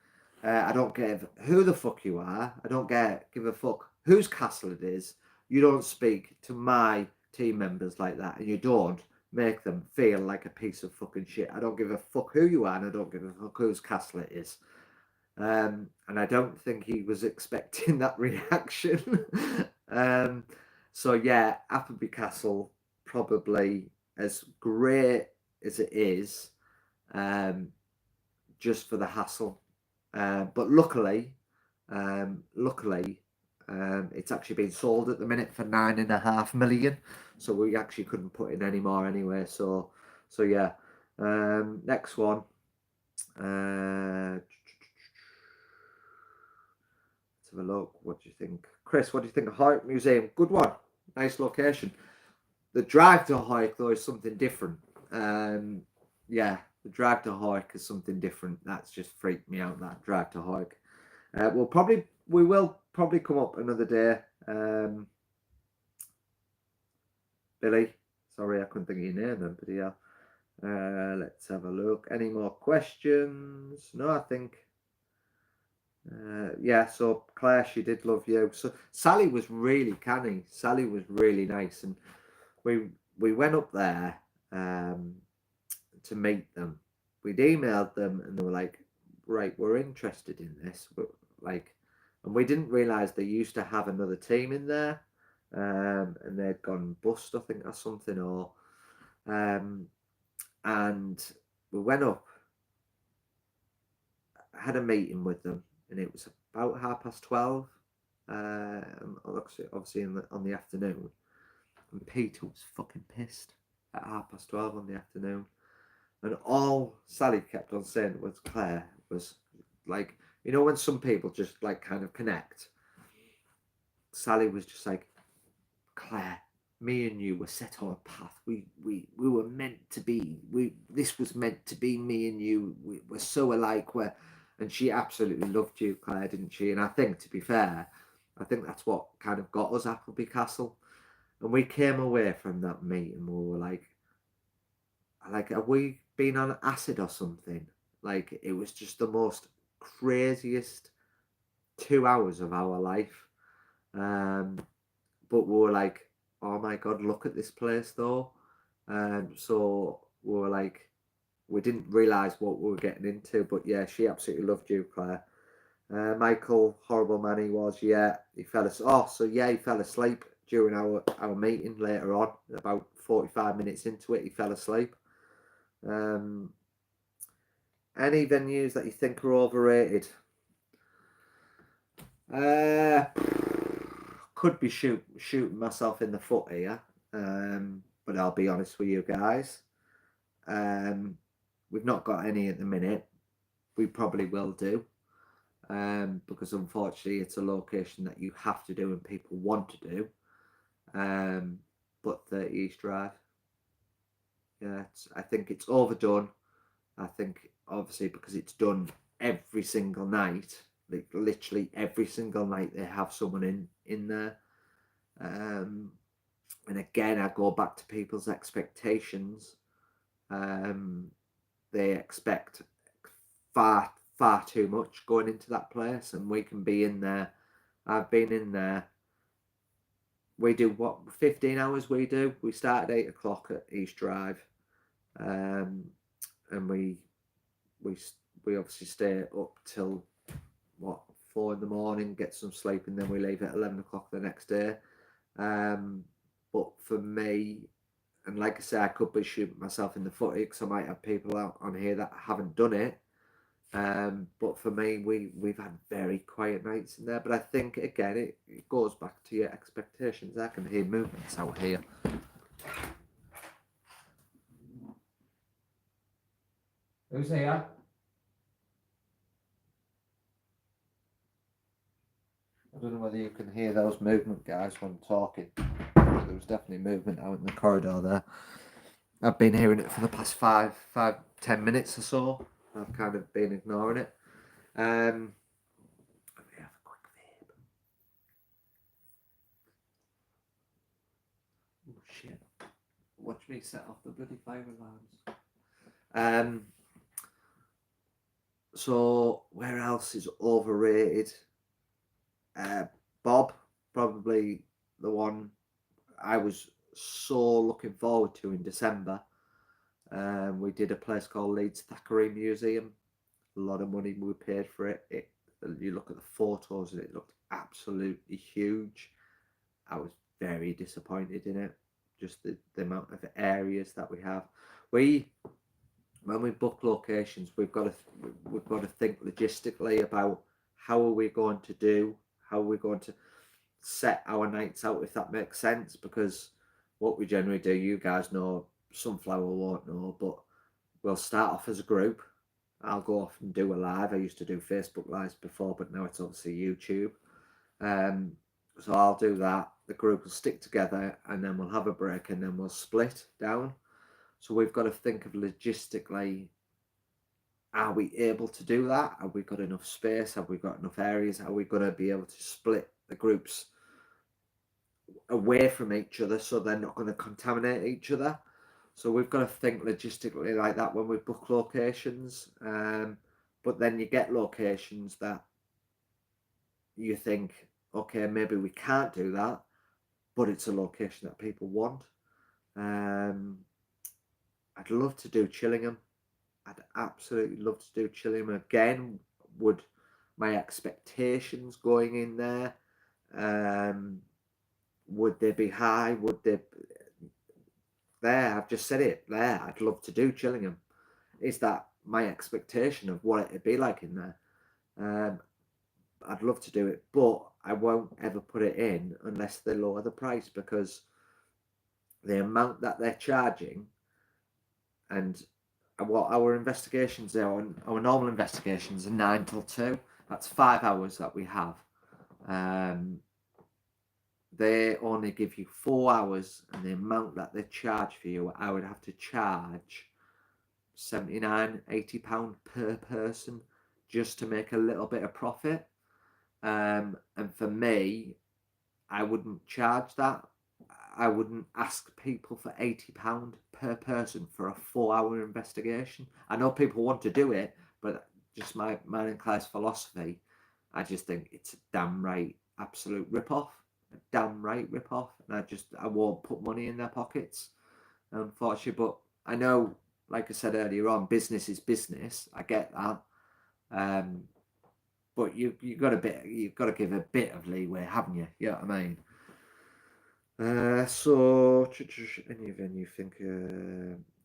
I don't give who the fuck you are. I don't give a fuck whose castle it is. You don't speak to my team members like that, and you don't make them feel like a piece of fucking shit. I don't give a fuck who you are, and I don't give a fuck whose castle it is. And I don't think he was expecting that reaction. So yeah, Appleby Castle, probably as great as it is, just for the hassle. But luckily, it's actually been sold at the minute for 9.5 million. So we actually couldn't put in any more anyway. So yeah. Next one. Let's have a look. What do you think, Chris? What do you think of Hoyk Museum? Good one. Nice location. The drive to Hoyk though is something different. Yeah, the drive to Hoyk is something different. That's just freaked me out. That drive to Hoyk. We will probably come up another day. Billy, sorry I couldn't think of your name then, but yeah. Let's have a look. Any more questions? No, I think. Yeah, so Claire, she did love you. So Sally was really canny. Sally was really nice, and we went up there to meet them. We'd emailed them, and they were like, "Right, we're interested in this." And we didn't realize they used to have another team in there, and they'd gone bust, I think, or something, or and we went up, had a meeting with them, and it was about 12:30, obviously on the afternoon, and Peter was fucking pissed at 12:30 on the afternoon, and all Sally kept on saying was Claire was like, you know, when some people just like kind of connect, Sally was just like, Claire, me and you were set on a path. We were meant to be. This was meant to be me and you. We're so alike. And she absolutely loved you, Claire, didn't she? And I think, to be fair, I think that's what kind of got us Appleby Castle. And we came away from that meeting, we were like, have we been on acid or something? Like, it was just the most craziest 2 hours of our life. But we were like, oh my God, look at this place though. So we were like, we didn't realise what we were getting into. But yeah, she absolutely loved you, Claire. Michael, horrible man he was, yeah. He fell asleep during our meeting later on. About 45 minutes into it, he fell asleep. Any venues that you think are overrated? could be shooting myself in the foot here, but I'll be honest with you guys. We've not got any at the minute. We probably will do, because unfortunately it's a location that you have to do and people want to do. But 30 East Drive, yeah, I think it's overdone. I think obviously because it's done every single night, like literally every single night they have someone in there. And again, I go back to people's expectations. They expect far too much going into that place, and we can be in there. I've been in there. We do what 15 hours. We start at 8 o'clock at East Drive, and we obviously stay up till what 4 in the morning, get some sleep, and then we leave at 11 o'clock the next day. But for me, and like I say, I could be shooting myself in the foot because I might have people out on here that haven't done it. But for me, we've had very quiet nights in there. But I think again, it goes back to your expectations. I can hear movements out here. Who's here? I don't know whether you can hear those movement guys when talking. There was definitely movement out in the corridor there. I've been hearing it for the past 10 minutes or so. I've kind of been ignoring it. Let me have a quick vape. Oh shit. Watch me set off the bloody fire alarms. So where else is overrated? Bob, probably the one I was so looking forward to in December. We did a place called Leeds Thackeray Museum. A lot of money we paid for it. You look at the photos and it looked absolutely huge. I was very disappointed in it. Just the amount of areas that we have. When we book locations, we've got to think logistically about how are we going to set our nights out, if that makes sense. Because what we generally do, you guys know, Sunflower won't know, but we'll start off as a group. I'll go off and do a live. I used to do Facebook lives before, but now it's obviously YouTube. So I'll do that. The group will stick together, and then we'll have a break, and then we'll split down. So we've got to think of logistically, are we able to do that? Have we got enough space? Have we got enough areas? Are we going to be able to split the groups away from each other so they're not going to contaminate each other? So we've got to think logistically like that when we book locations. But then you get locations that you think, okay, maybe we can't do that, but it's a location that people want. I'd love to do Chillingham. I'd absolutely love to do Chillingham again. Would my expectations going in there, would they be high? Would they? There, I've just said it. There, I'd love to do Chillingham. Is that my expectation of what it'd be like in there? I'd love to do it, but I won't ever put it in unless they lower the price, because the amount that they're charging, and what our investigations are, our normal investigations are 9 till 2. That's 5 hours that we have. They only give you 4 hours, and the amount that they charge for you, I would have to charge £79-80 per person just to make a little bit of profit. And for me, I wouldn't charge that. I wouldn't ask people for £80 per person for a 4-hour investigation. I know people want to do it, but just mine and Claire's philosophy, I just think it's a damn right absolute rip-off. A damn right rip-off. And I won't put money in their pockets, unfortunately. But I know, like I said earlier on, business is business. I get that. But you've got to give a bit of leeway, haven't you? You know what I mean? So any venue think,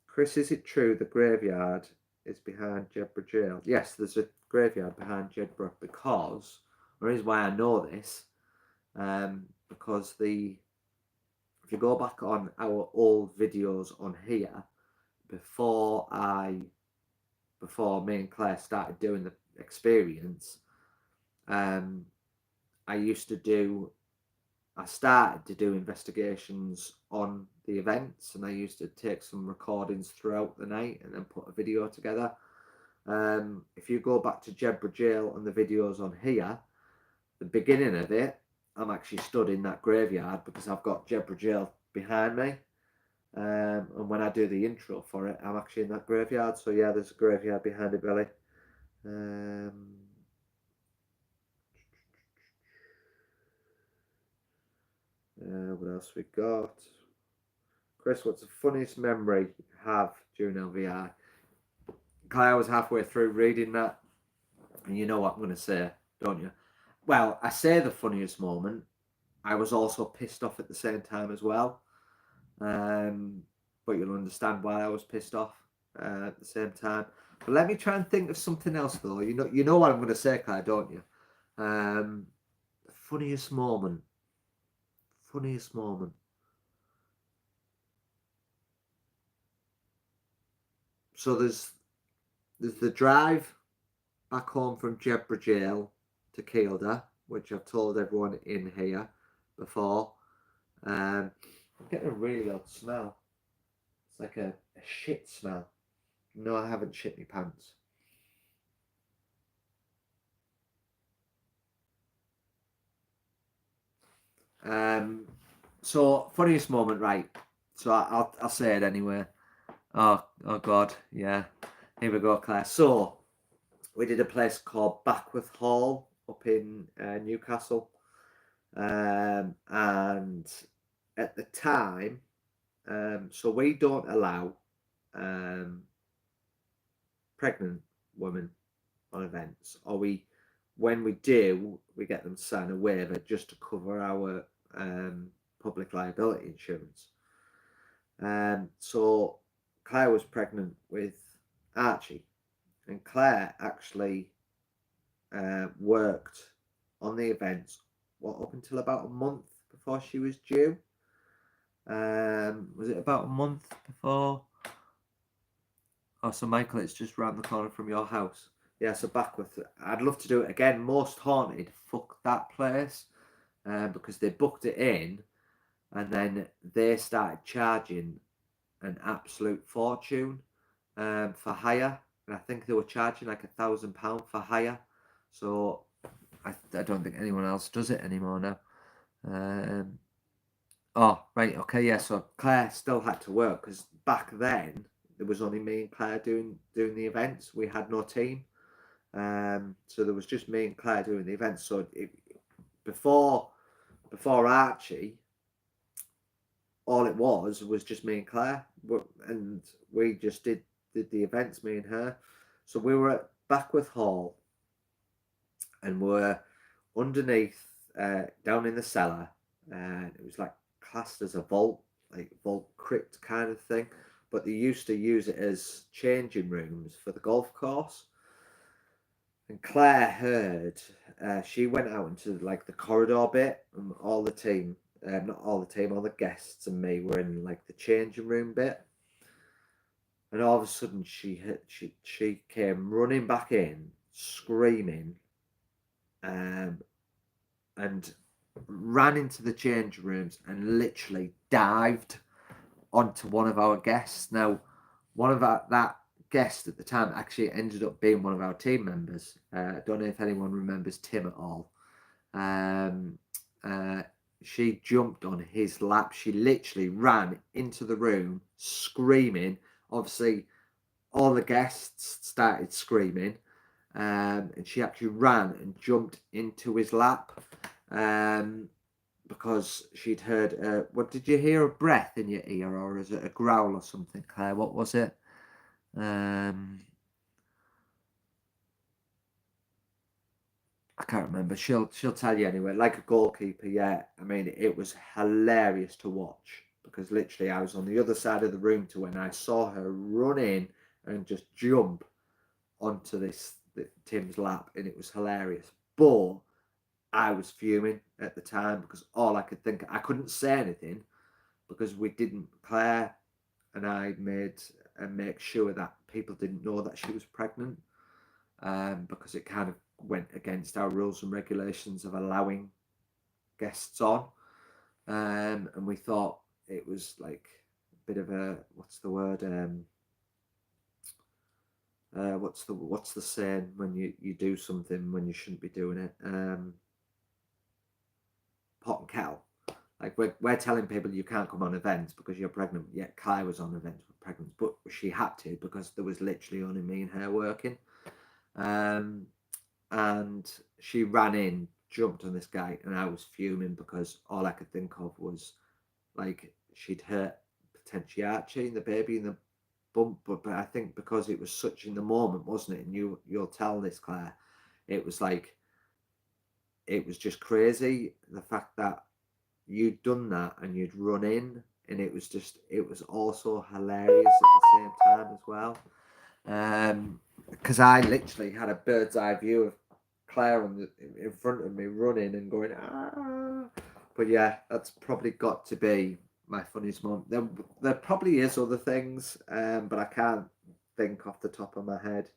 Chris, is it true the graveyard is behind Jedburgh Jail? Yes, there's a graveyard behind Jedburgh, because the reason why I know this, because if you go back on our old videos on here, before me and Claire started doing the experience, I started to do investigations on the events, and I used to take some recordings throughout the night and then put a video together. If you go back to Jedburgh Jail and the videos on here, the beginning of it, I'm actually stood in that graveyard because I've got Jedburgh Jail behind me. And when I do the intro for it, I'm actually in that graveyard. So yeah, there's a graveyard behind it, Billy. What else we got? Chris, what's the funniest memory you have during LVI? Claire was halfway through reading that, and you know what I'm going to say, don't you? Well, I say the funniest moment. I was also pissed off at the same time as well. But you'll understand why I was pissed off at the same time. But let me try and think of something else, though. You know what I'm going to say, Claire, don't you? The funniest moment. Funniest moment. So there's the drive back home from Jedburgh Jail to Kielder, which I've told everyone in here before. I'm getting a really odd smell. It's like a shit smell. No, I haven't shit my pants. So funniest moment, right? So I'll say it anyway. Oh God, yeah. Here we go, Claire. So we did a place called Backworth Hall up in Newcastle, and at the time, so we don't allow pregnant women on events, or when we do, we get them to sign a waiver just to cover our public liability insurance. So Claire was pregnant with Archie, and Claire actually worked on the events up until about a month before she was due. Was it about a month before? Oh, so Michael, it's just round the corner from your house. Yeah, so Backworth. I'd love to do it again. Most Haunted, fuck that place, because they booked it in, and then they started charging an absolute fortune for hire, and I think they were charging like £1,000 for hire. So I don't think anyone else does it anymore now. Oh right, okay, yeah. So Claire still had to work because back then there was only me and Claire doing the events. We had no team, so there was just me and Claire doing the events. So before Archie, all it was just me and Claire, and we just did the events, me and her. So we were at Backworth Hall, and we're underneath, down in the cellar, and it was like classed as a vault, like vault crypt kind of thing. But they used to use it as changing rooms for the golf course. And Claire heard, she went out into like the corridor bit, and all the team, not all the team, all the guests and me were in like the changing room bit. And all of a sudden she came running back in, screaming, and ran into the change rooms and literally dived onto one of our guests. Now, one of that guest at the time actually ended up being one of our team members. I don't know if anyone remembers Tim at all. She jumped on his lap. She literally ran into the room screaming. Obviously, all the guests started screaming, and she actually ran and jumped into his lap, because she'd heard, what did you hear, a breath in your ear, or is it a growl or something, Claire? What was it? I can't remember. She'll tell you anyway. Like a goalkeeper, yeah. I mean, it was hilarious to watch because literally I was on the other side of the room to when I saw her run in and just jump onto Tim's lap, and it was hilarious. But I was fuming at the time because all I could think, I couldn't say anything because we didn't, Claire and I made and make sure that people didn't know that she was pregnant, because it kind of went against our rules and regulations of allowing guests on, and we thought it was like a bit of a, what's the word, what's the saying when you do something when you shouldn't be doing it, pot and kettle. Like we're telling people you can't come on events because you're pregnant. Yet Kai was on events with pregnant, but she had to because there was literally only me and her working. And she ran in, jumped on this guy, and I was fuming because all I could think of was like she'd hurt potentially Archie, the baby, in the bump. But I think because it was such in the moment, wasn't it? And you'll tell this, Claire. It was like it was just crazy. The fact that you'd done that and you'd run in, and it was also hilarious at the same time as well, because I literally had a bird's eye view of Claire in front of me running and going ah. But yeah, that's probably got to be my funniest moment. There probably is other things, but I can't think off the top of my head.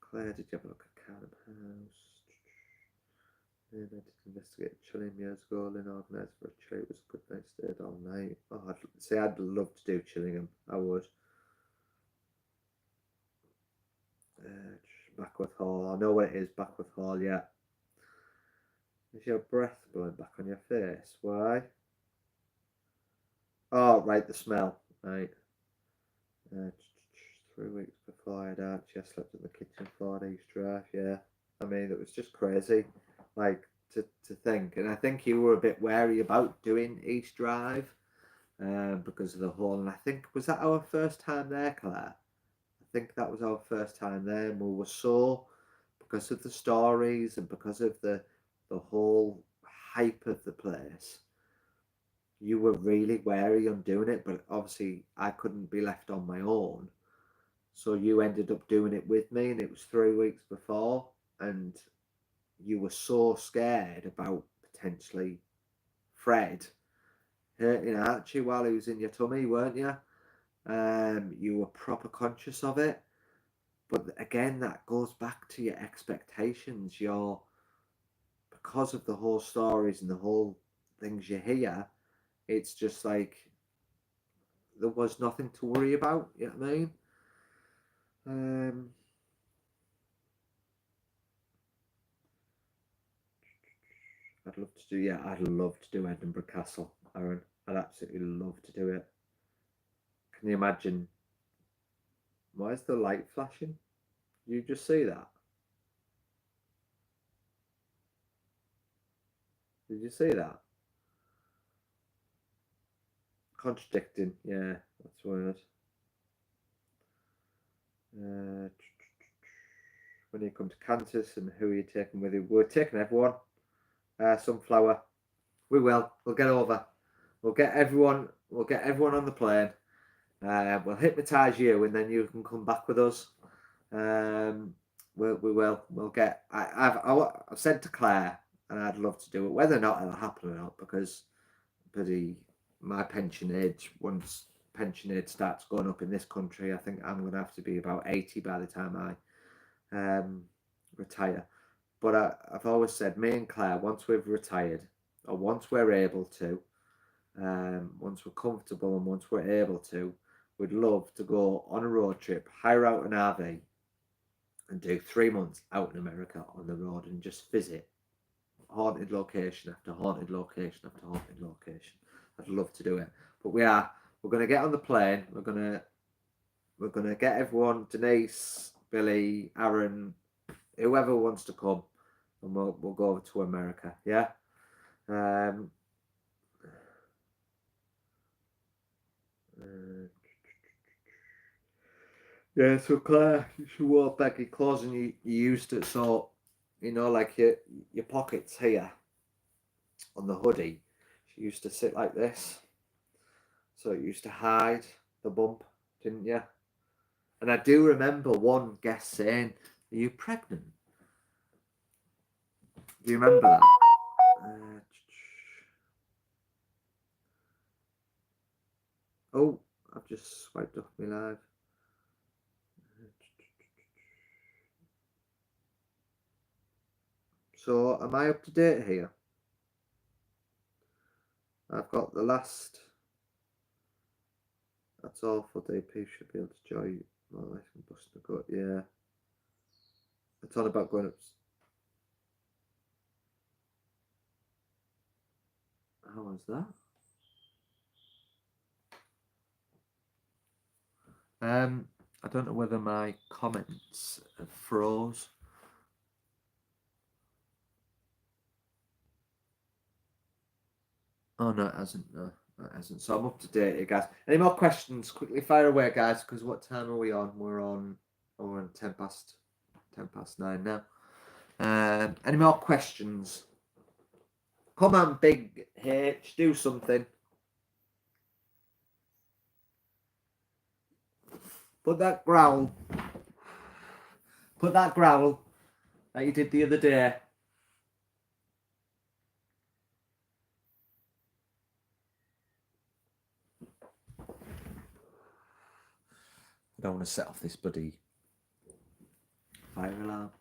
Claire, did you have a look at Canham House? Yeah, I did investigate chilling years ago. Lynn organised for a chill. It was a good night, stayed all night. Oh, I'd love to do Chillingham. I would. Backworth Hall. I know what it is, Backworth Hall, yeah. Is your breath blowing back on your face? Why? Oh, right, the smell. Right. 3 weeks before I had Archie, I slept in the kitchen 4 days drive, yeah. I mean, it was just crazy. Like, to think. And I think you were a bit wary about doing East Drive, because of the whole. And I think, was that our first time there, Claire? I think that was our first time there, and we were so, because of the stories and because of the whole hype of the place, you were really wary on doing it. But obviously, I couldn't be left on my own, so you ended up doing it with me, and it was 3 weeks before, and you were so scared about potentially Fred hurting Archie while he was in your tummy, weren't you? You were proper conscious of it. But again, that goes back to your expectations. Because of the whole stories and the whole things you hear, it's just like there was nothing to worry about. You know what I mean? I'd love to do Edinburgh Castle, Aaron. I'd absolutely love to do it. Can you imagine? Why is the light flashing? You just see that? Did you see that? Contradicting, yeah, that's weird. When you come to Kansas, and who are you taking with you? We're taking everyone. Sunflower. We will. We'll get over. We'll get everyone. We'll get everyone on the plane. We'll hypnotise you, and then you can come back with us. We will. We'll get. I've said to Claire, and I'd love to do it, whether or not it'll happen or not, because my pension age, once pension age starts going up in this country, I think I'm going to have to be about 80 by the time I retire. But I've always said, me and Claire, once we've retired, or once we're able to, once we're comfortable and once we're able to, we'd love to go on a road trip, hire out an RV, and do 3 months out in America on the road and just visit haunted location after haunted location after haunted location. I'd love to do it. But we're going to get on the plane. We're going to get everyone, Denise, Billy, Aaron, whoever wants to come, and we'll go over to America. Yeah. Yeah, so Claire, you should walk back your clothes, and you used to, so, like your pockets here on the hoodie, she used to sit like this. So it used to hide the bump, didn't you? And I do remember one guest saying, "Are you pregnant?" Do you remember that? Oh, I've just swiped off my live. So, am I up to date here? I've got the last. That's all for DP. Should be able to join. Well, I can bust the gut. Yeah. It's on about going up. How was that? I don't know whether my comments have froze. Oh no, it hasn't. No, it hasn't. So I'm up to date here, guys. Any more questions? Quickly fire away, guys. Because what time are we on? We're on 10 past 9 now. Any more questions? Come on, Big H, do something. Put that growl that you did the other day. I don't want to set off this bloody fire alarm.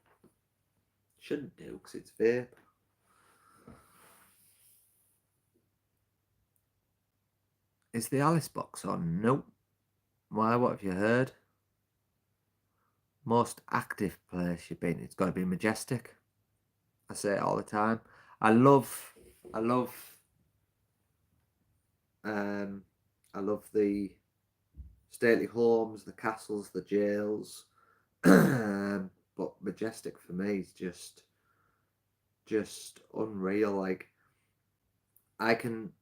Shouldn't do because it's vape. Is the Alice box on? Nope. Why? What have you heard? Most active place you've been? It's got to be Majestic. I say it all the time. I love the stately homes, the castles, the jails. But Majestic for me is just unreal. Like I can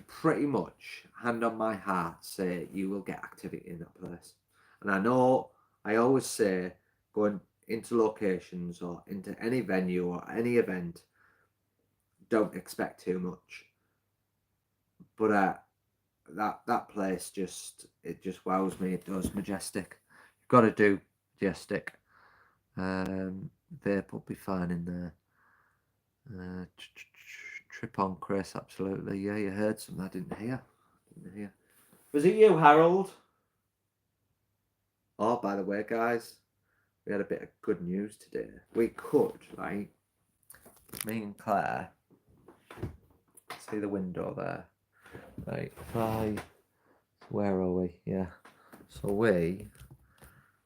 pretty much hand on my heart say you will get activity in that place. And I know I always say going into locations or into any venue or any event, don't expect too much. But that place just wows me. It does. Majestic. You've got to do Majestic. Vape will be fine in there. Trip on Chris, absolutely. Yeah, you heard something I didn't hear. Was it you, Harold? Oh, by the way, guys, we had a bit of good news today. We could, right? Me and Claire. See the window there. Right, where are we? Yeah. So we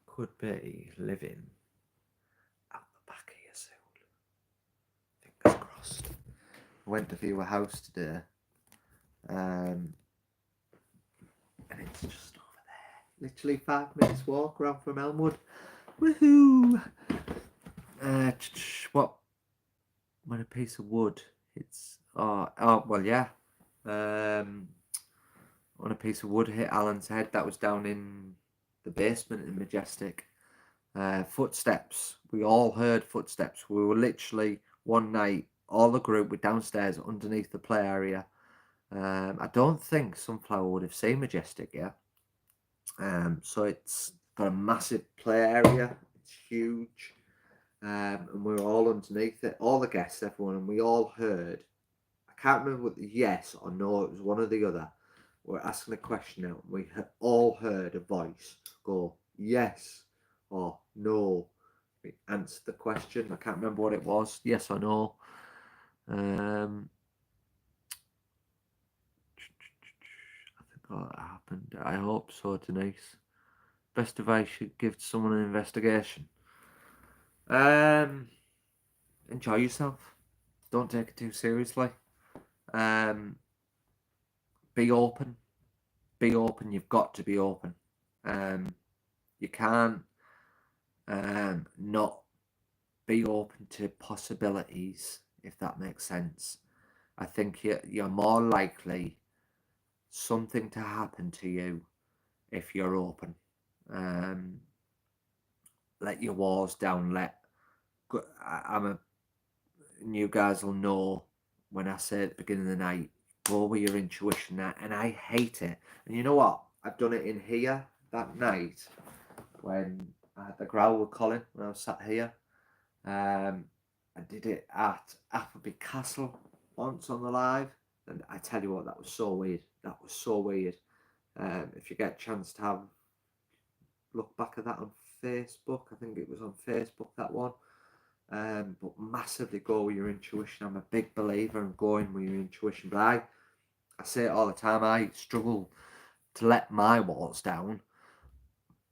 could be living out the back here soon. Fingers crossed. I went to view a house today. And it's just over there. Literally 5 minutes walk around from Elmwood. Woohoo! What? When a piece of wood hits. Oh, well, yeah. When a piece of wood hit Alan's head, that was down in the basement in Majestic. Footsteps. We all heard footsteps. We were literally one night, all the group were downstairs underneath the play area. I don't think Sunflower would have seen Majestic yet. So it's got a massive play area. It's huge. And we were all underneath it, all the guests, everyone, and we all heard. I can't remember what the yes or no, it was one or the other. We're asking a question out, and we all heard a voice go yes or no. We answered the question. I can't remember what it was, yes or no. I think that happened. I hope so, Denise. Best advice you give to someone in investigation. Enjoy yourself. Don't take it too seriously. Be open. Be open. You've got to be open. You can't not be open to possibilities, if that makes sense. I think you're more likely something to happen to you if you're open. Let your walls down. You guys will know when I say at the beginning of the night, go with your intuition. And I hate it. And you know what? I've done it in here. that night when I had the growl with Colin when I was sat here. I did it at Appleby Castle once on the live, and I tell you what, that was so weird. That was so weird. If you get a chance to have look back at that on Facebook, I think it was on Facebook, that one. But massively go with your intuition. I'm a big believer in going with your intuition, but I say it all the time. I struggle to let my walls down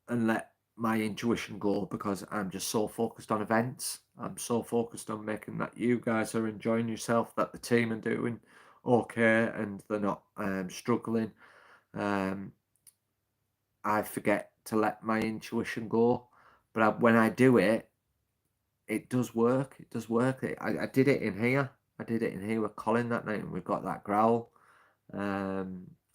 and let my intuition go because I'm just so focused on events. I'm so focused on making that you guys are enjoying yourself, that the team are doing okay and they're not struggling. I forget to let my intuition go, but when I do it, it does work. It does work. I did it in here. I did it in here with Colin that night, and we got that growl.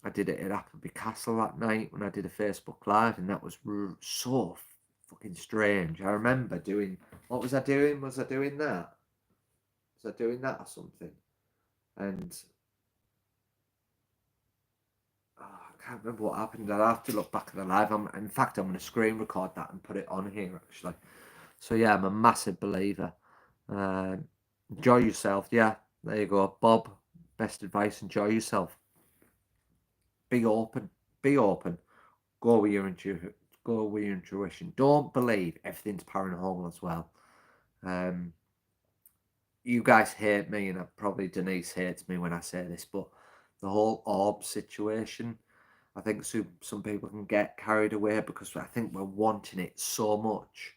I did it at Appleby Castle that night when I did a Facebook Live, and that was so fucking strange. I remember doing, what was I doing? Was I doing that? Was I doing that or something? And I can't remember what happened. I'll have to look back at the live. In fact, I'm going to screen record that and put it on here, actually. So yeah, I'm a massive believer. Enjoy yourself. Yeah, there you go. Bob, best advice, enjoy yourself. Be open. Be open. Go with your intuition. Don't believe everything's paranormal as well. You guys hate me, and probably Denise hates me when I say this, but the whole orb situation, I think some people can get carried away because I think we're wanting it so much.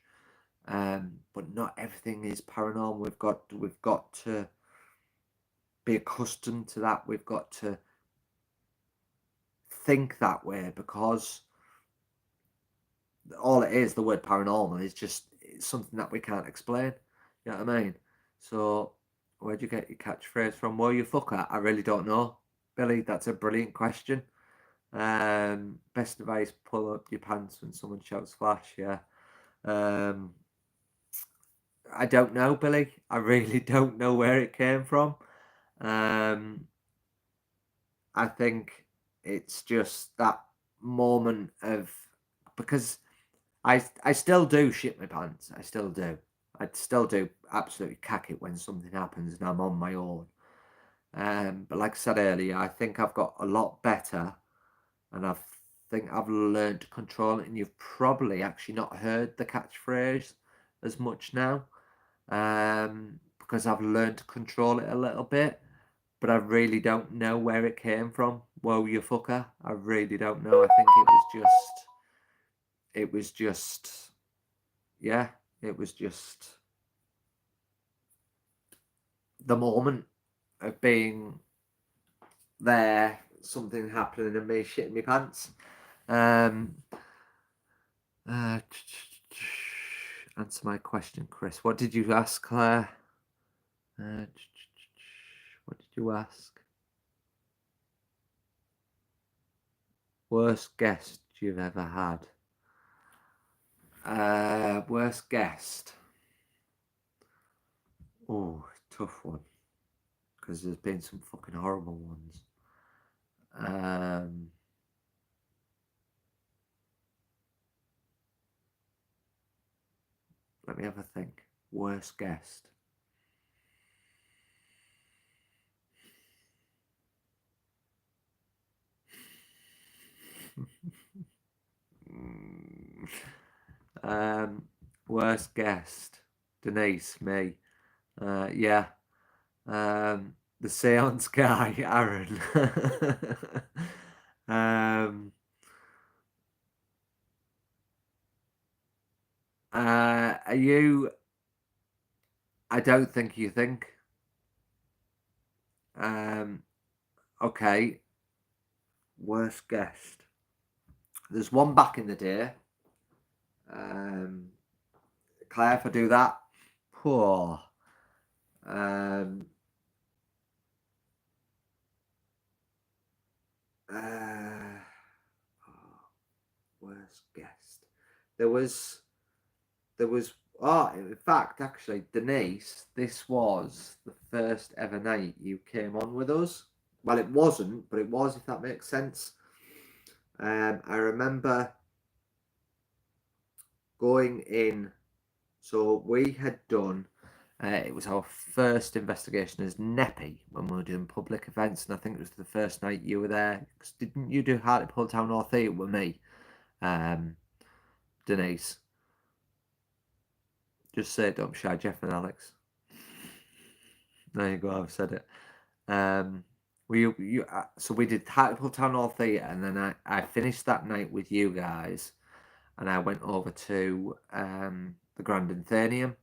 But not everything is paranormal. We've got to be accustomed to that. We've got to think that way because all it is, the word paranormal, is just something that we can't explain. You know what I mean? So where'd you get your catchphrase from? Well, you fucker, I really don't know. Billy, that's a brilliant question. Best advice, pull up your pants when someone shouts flash. Yeah. I don't know, Billy. I really don't know where it came from. I think it's just that moment of, because I still do shit my pants. I still do. I still do absolutely cack it when something happens and I'm on my own. But like I said earlier, I think I've got a lot better, and I think I've learned to control it. And you've probably actually not heard the catchphrase as much now, because I've learned to control it a little bit. But I really don't know where it came from. Whoa, you fucker! I really don't know. I think it was just, yeah, it was just the moment of being there, something happening, and me shitting my pants. Answer my question, Chris. What did you ask, Claire? What did you ask? Worst guest you've ever had? Worst guest? Oh, tough one. Because there's been some fucking horrible ones. Let me have a think. Worst guest. Worst guest. Denise, me. Yeah. The seance guy, Aaron. Are you? I don't think you think. Okay. Worst guest. There's one back in the day. Claire, if I do that, poor. Worst guest. There was. In fact, actually, Denise, this was the first ever night you came on with us. Well, it wasn't, but it was, if that makes sense. I remember going in. So we had done. It was our first investigation as Neppy when we were doing public events, and I think it was the first night you were there. 'Cause didn't you do Hartlepool Town Hall Theatre with me, Denise? Just say it, don't be shy, Jeff and Alex. There you go, I've said it. So we did Hartlepool Town Hall Theatre, and then I finished that night with you guys, and I went over to the Grand Athenaeum,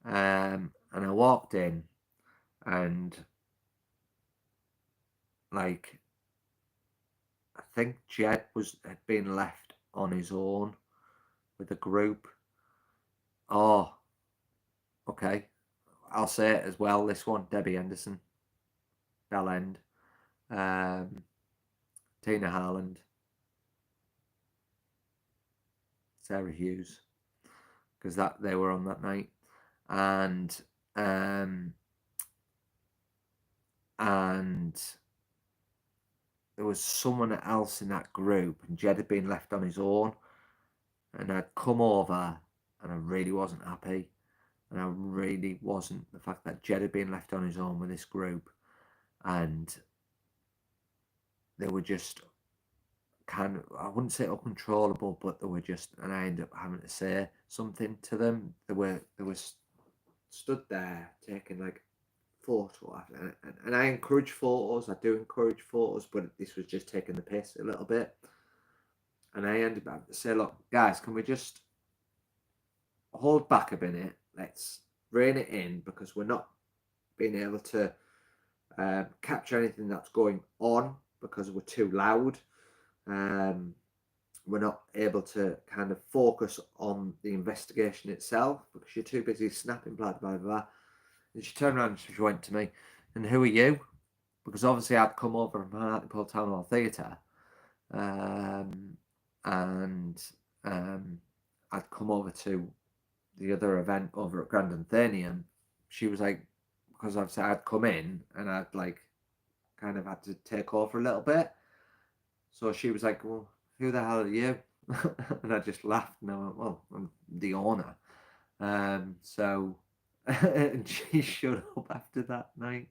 and I walked in, and like I think Jed had been left on his own with a group. Oh, okay. I'll say it as well. This one, Debbie Henderson, Bell End, Tina Harland, Sarah Hughes, because they were on that night, and there was someone else in that group, and Jed had been left on his own, and I'd come over, and I really wasn't happy, and I really wasn't. The fact that Jed had been left on his own with this group, and they were just kind of, I wouldn't say uncontrollable, but they were just, and I ended up having to say something to them. They were stood there taking like photo after, and I encourage photos. I do encourage photos, but this was just taking the piss a little bit. And I ended up having to say, look, guys, can we just hold back a minute? Let's rein it in, because we're not being able to capture anything that's going on because we're too loud. We're not able to kind of focus on the investigation itself because you're too busy snapping, blah, blah, blah. And she turned around and she went to me, and who are you? Because obviously I'd come over from Hartlepool Town Hall Theatre, and I'd come over to the other event over at Grand Athenaeum. She was like, because obviously I'd come in and I'd like kind of had to take over a little bit. So she was like, well, who the hell are you? And I just laughed, and I went, well, I'm the owner. So and she showed up after that night.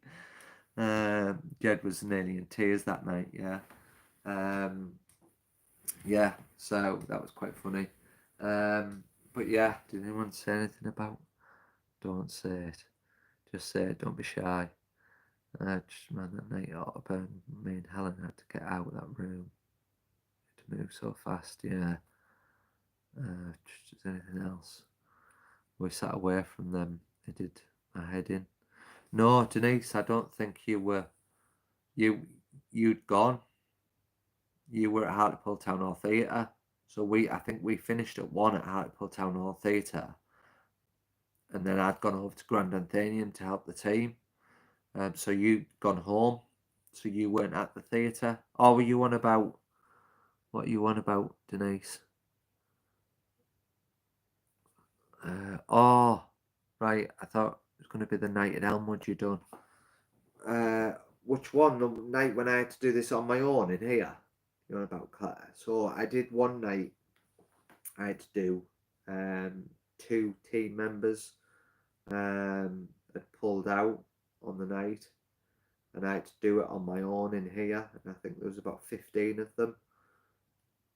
Jed was nearly in tears that night, yeah. Yeah, so that was quite funny. But yeah, did anyone say anything about don't say it? Just say it, don't be shy. Just man, that night up, and me and Helen had to get out of that room. To move so fast, yeah. Just anything else? We sat away from them. I did my head in. No, Denise, I don't think you were. You'd gone. You were at Hartlepool Town Hall Theatre. So I think we finished at 1 at Hartlepool Town Hall Theatre, and then I'd gone over to Grand Athenaeum to help the team. So you'd gone home, so you weren't at the theatre. Or were you on about? What are you on about, Denise? Oh, right. I thought it was going to be the night at Elmwood you done. Which one? The night when I had to do this on my own in here? You know about Claire. So I did one night. I had to do 2 team members had pulled out on the night, and I had to do it on my own in here. And I think there was about 15 of them,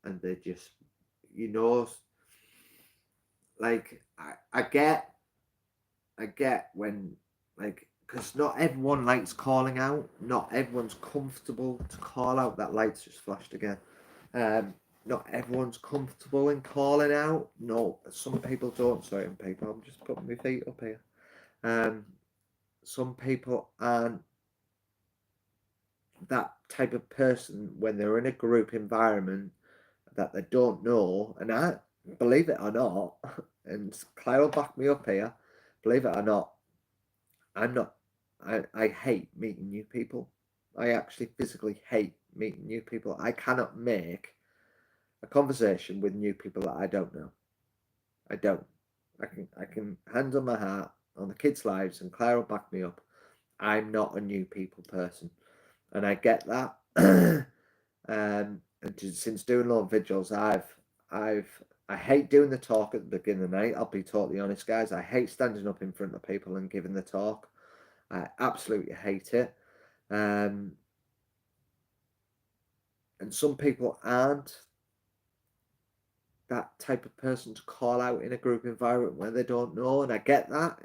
and they just, like I get when, like, because not everyone likes calling out. Not everyone's comfortable to call out. That light's just flashed again. Not everyone's comfortable in calling out. No, some people don't. Certain people. I'm just putting my feet up here. Some people aren't that type of person when they're in a group environment that they don't know. And I, believe it or not, and Claire will back me up here, believe it or not, I hate meeting new people. I actually physically hate meeting new people. I cannot make a conversation with new people that I don't know. I don't. I can hand on my heart on the kids' lives, and Claire will back me up. I'm not a new people person, and I get that. And since doing long vigils, I've I hate doing the talk at the beginning of the night. I'll be totally honest, guys. I hate standing up in front of people and giving the talk. I absolutely hate it. And some people aren't that type of person to call out in a group environment where they don't know, and I get that.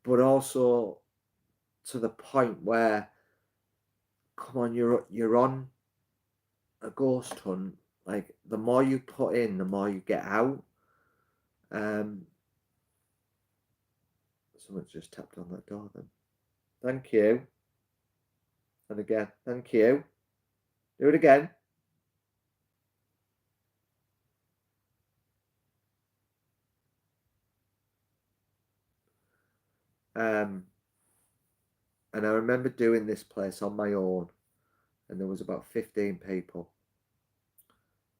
But also to the point where, come on, you're on a ghost hunt. Like, the more you put in, the more you get out. Someone's just tapped on that door then. Thank you. And again, thank you. Do it again. And I remember doing this place on my own, and there was about 15 people.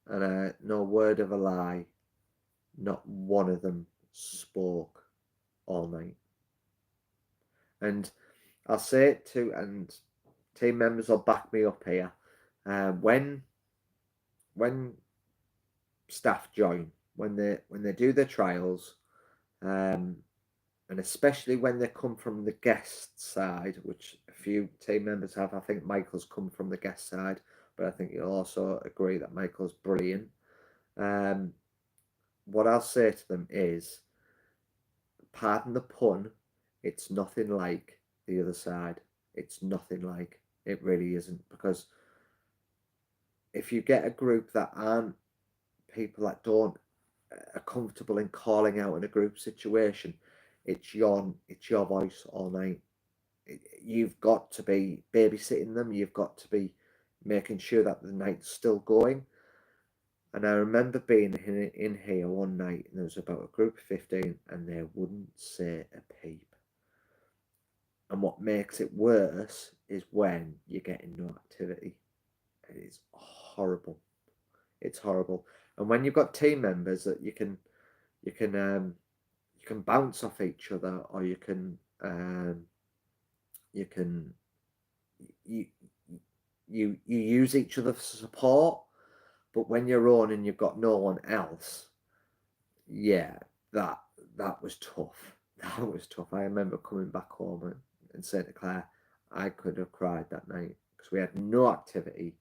And no word of a lie, not one of them spoke all night. And I'll say it too, and team members will back me up here. When staff join, when they do their trials, and especially when they come from the guest side, which a few team members have. I think Michael's come from the guest side, but I think you'll also agree that Michael's brilliant. What I'll say to them is, pardon the pun, it's nothing like the other side. It's nothing like. It really isn't, because if you get a group that aren't people that don't are comfortable in calling out in a group situation, it's your voice all night. You've got to be babysitting them. You've got to be making sure that the night's still going. And I remember being in here one night, and there was about a group of 15, and they wouldn't say a peep. And what makes it worse is when you're getting no activity. It's horrible. It's horrible. And when you've got team members that you can bounce off each other, or you use each other for support. But when you're on and you've got no one else, yeah, that was tough. That was tough. I remember coming back home and saying to Claire, I could have cried that night, because we had no activity,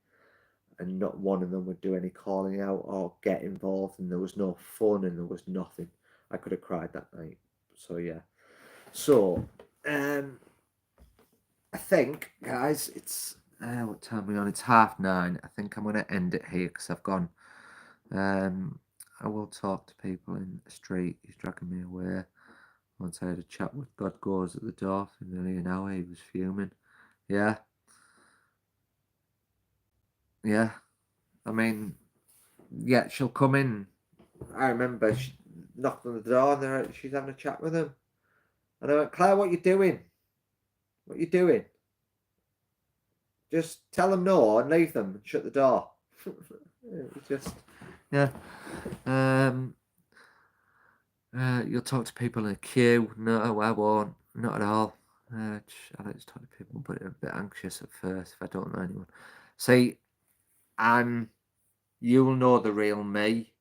and not one of them would do any calling out or get involved, and there was no fun, and there was nothing. I could have cried that night. So yeah. So I think, guys, it's what time are we on? It's 9:30. I think I'm going to end it here, because I've gone. I will talk to people in the street. He's dragging me away. Once I had a chat with God Goes at the door for nearly an hour, he was fuming. Yeah. Yeah. I mean, yeah, she'll come in. I remember she knocked on the door, and she's having a chat with him. And I went, Claire, what you doing? What you doing? Just tell them no and leave them and shut the door. Just, yeah. You'll talk to people in a queue. No, I won't. Not at all. I like to talk to people, but I'm a bit anxious at first if I don't know anyone. See, you'll know the real me.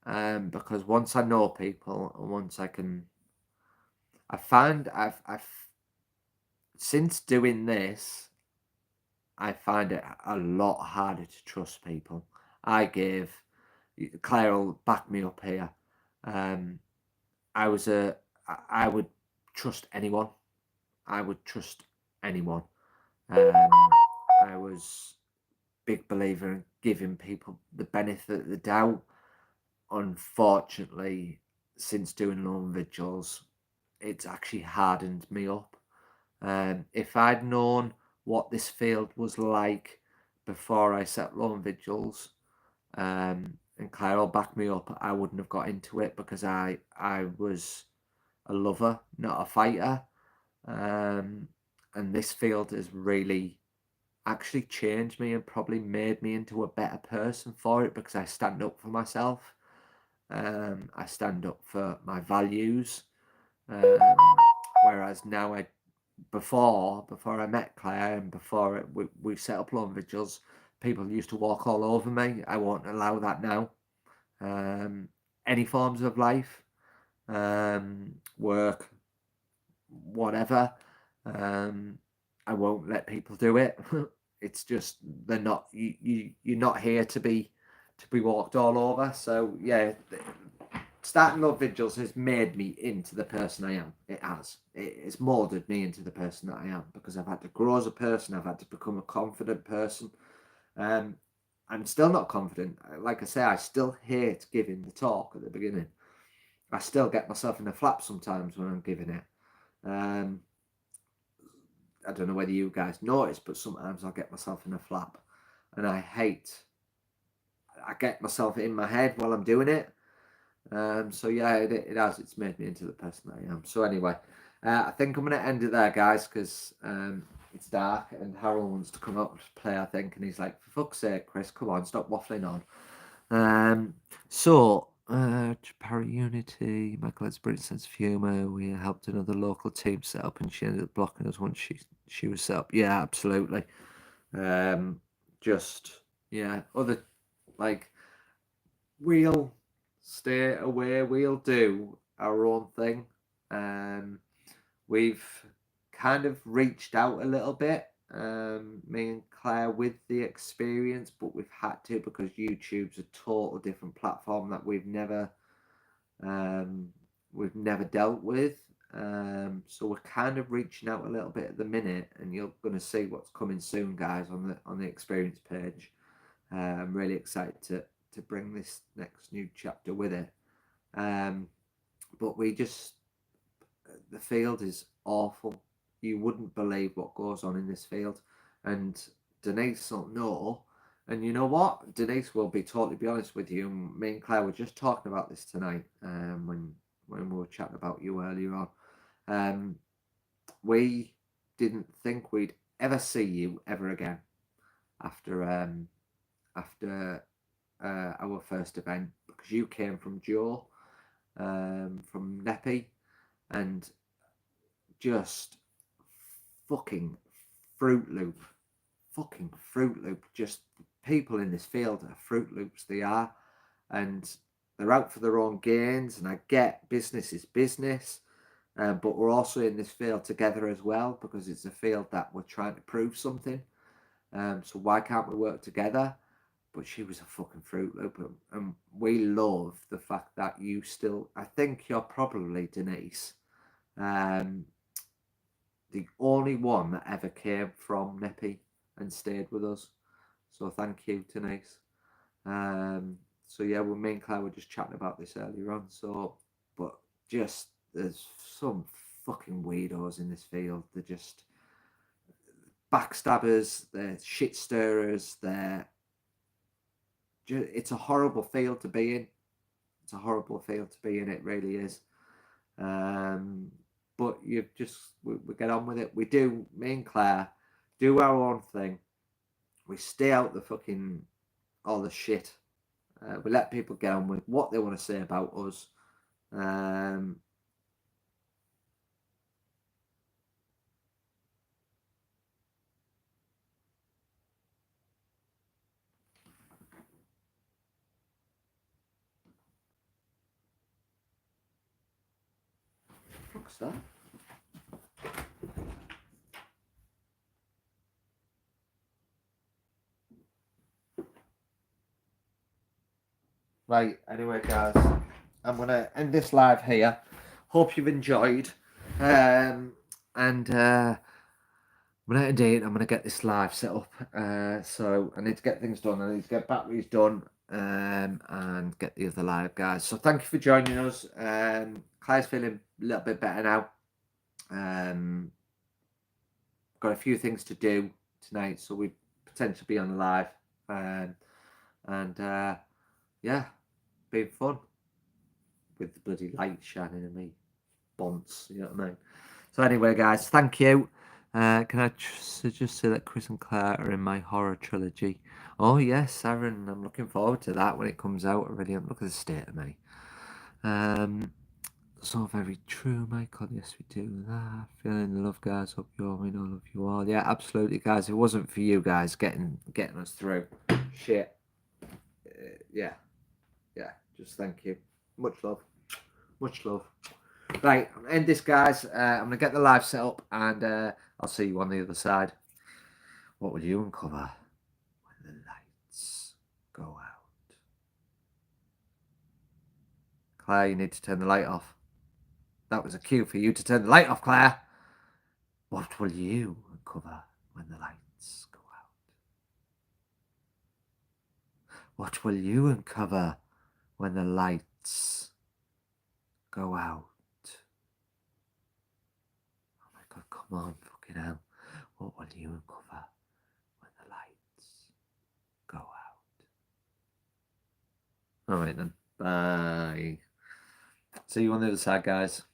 Because once I know people, and once I find I've since doing this, I find it a lot harder to trust people. Claire will back me up here. I would trust anyone. I would trust anyone. I was big believer in giving people the benefit of the doubt. Unfortunately, since doing lone vigils, it's actually hardened me up. If I'd known what this field was like before I set lone vigils, and Claire will back me up, I wouldn't have got into it, because I was a lover, not a fighter. And this field has really actually changed me and probably made me into a better person for it, because I stand up for myself. I stand up for my values. Whereas now, before I met Claire, and before we set up lone vigils, people used to walk all over me. I won't allow that now. any forms of life, work, whatever. I won't let people do it. It's just they're not you're not here to be walked all over. So yeah, starting Love Vigils has made me into the person I am. It has. It's molded me into the person that I am because I've had to grow as a person. I've had to become a confident person. I'm still not confident. Like I say, I still hate giving the talk at the beginning. I still get myself in a flap sometimes when I'm giving it. I don't know whether you guys notice, but sometimes I get myself in a flap, and I get myself in my head while I'm doing it. So yeah, it has. It's made me into the person I am. So anyway, I think I'm going to end it there, guys, because it's dark and Harold wants to come up to play, I think, and he's like, for fuck's sake, Chris, come on, stop waffling on. So Para Unity, Michael has a brilliant sense of humour. We helped another local team set up, and she ended up blocking us once she was set up. Yeah, absolutely. Just yeah, other like we'll stay away. We'll do our own thing. We've kind of reached out a little bit, me and Claire, with the experience, but we've had to because YouTube's a total different platform that we've never dealt with. So we're kind of reaching out a little bit at the minute, and you're going to see what's coming soon, guys, on the experience page. I'm really excited to bring this next new chapter with it. But the field is awful. You wouldn't believe what goes on in this field, and Denise will know. And you know what? Denise will be honest with you. Me and Claire were just talking about this tonight. When we were chatting about you earlier on, we didn't think we'd ever see you ever again after our first event, because you came from Joe, from Neppy, and just fucking Fruit Loop. Just people in this field are Fruit Loops, they are. And they're out for their own gains. And I get business is business. But we're also in this field together as well, because it's a field that we're trying to prove something. So why can't we work together? But she was a fucking Fruit Loop. And we love the fact that you still, I think you're probably, Denise, the only one that ever came from Neppy and stayed with us. So thank you, Denise. So yeah, me and Claire were just chatting about this earlier on. So, but just there's some fucking weirdos in this field. They're just backstabbers. They're shit stirrers. It's a horrible field to be in. It's a horrible field to be in. It really is. But we get on with it. We do. Me and Claire do our own thing. We stay out the fucking all the shit. We let people get on with what they want to say about us. What's that? Right, anyway, guys, I'm going to end this live here. Hope you've enjoyed. And I'm going to end it. I'm going to get this live set up. So I need to get things done. I need to get batteries done and get the other live, guys. So thank you for joining us. Claire's feeling a little bit better now. Got a few things to do tonight, so we potentially be on the live. Yeah, been fun with the bloody light shining in me bonds, you know what I mean? So anyway, guys, thank you. Can I just say that Chris and Claire are in my horror trilogy? Oh yes, Aaron, I'm looking forward to that when it comes out. I really am. Look at the state of me. So very true, Michael. Yes, we do that. Feeling the love, guys. Hope you all. We know love you all. Yeah, absolutely, guys. If it wasn't for you guys getting us through shit. Yeah. Just thank you. Much love. Much love. Right, I'm gonna end this, guys. I'm gonna get the live set up, and I'll see you on the other side. What will you uncover when the lights go out? Claire, you need to turn the light off. That was a cue for you to turn the light off, Claire. What will you uncover when the lights go out? What will you uncover when the lights go out? Oh my God, come on, fucking hell. What will you uncover when the lights go out? All right then. Bye. See you on the other side, guys.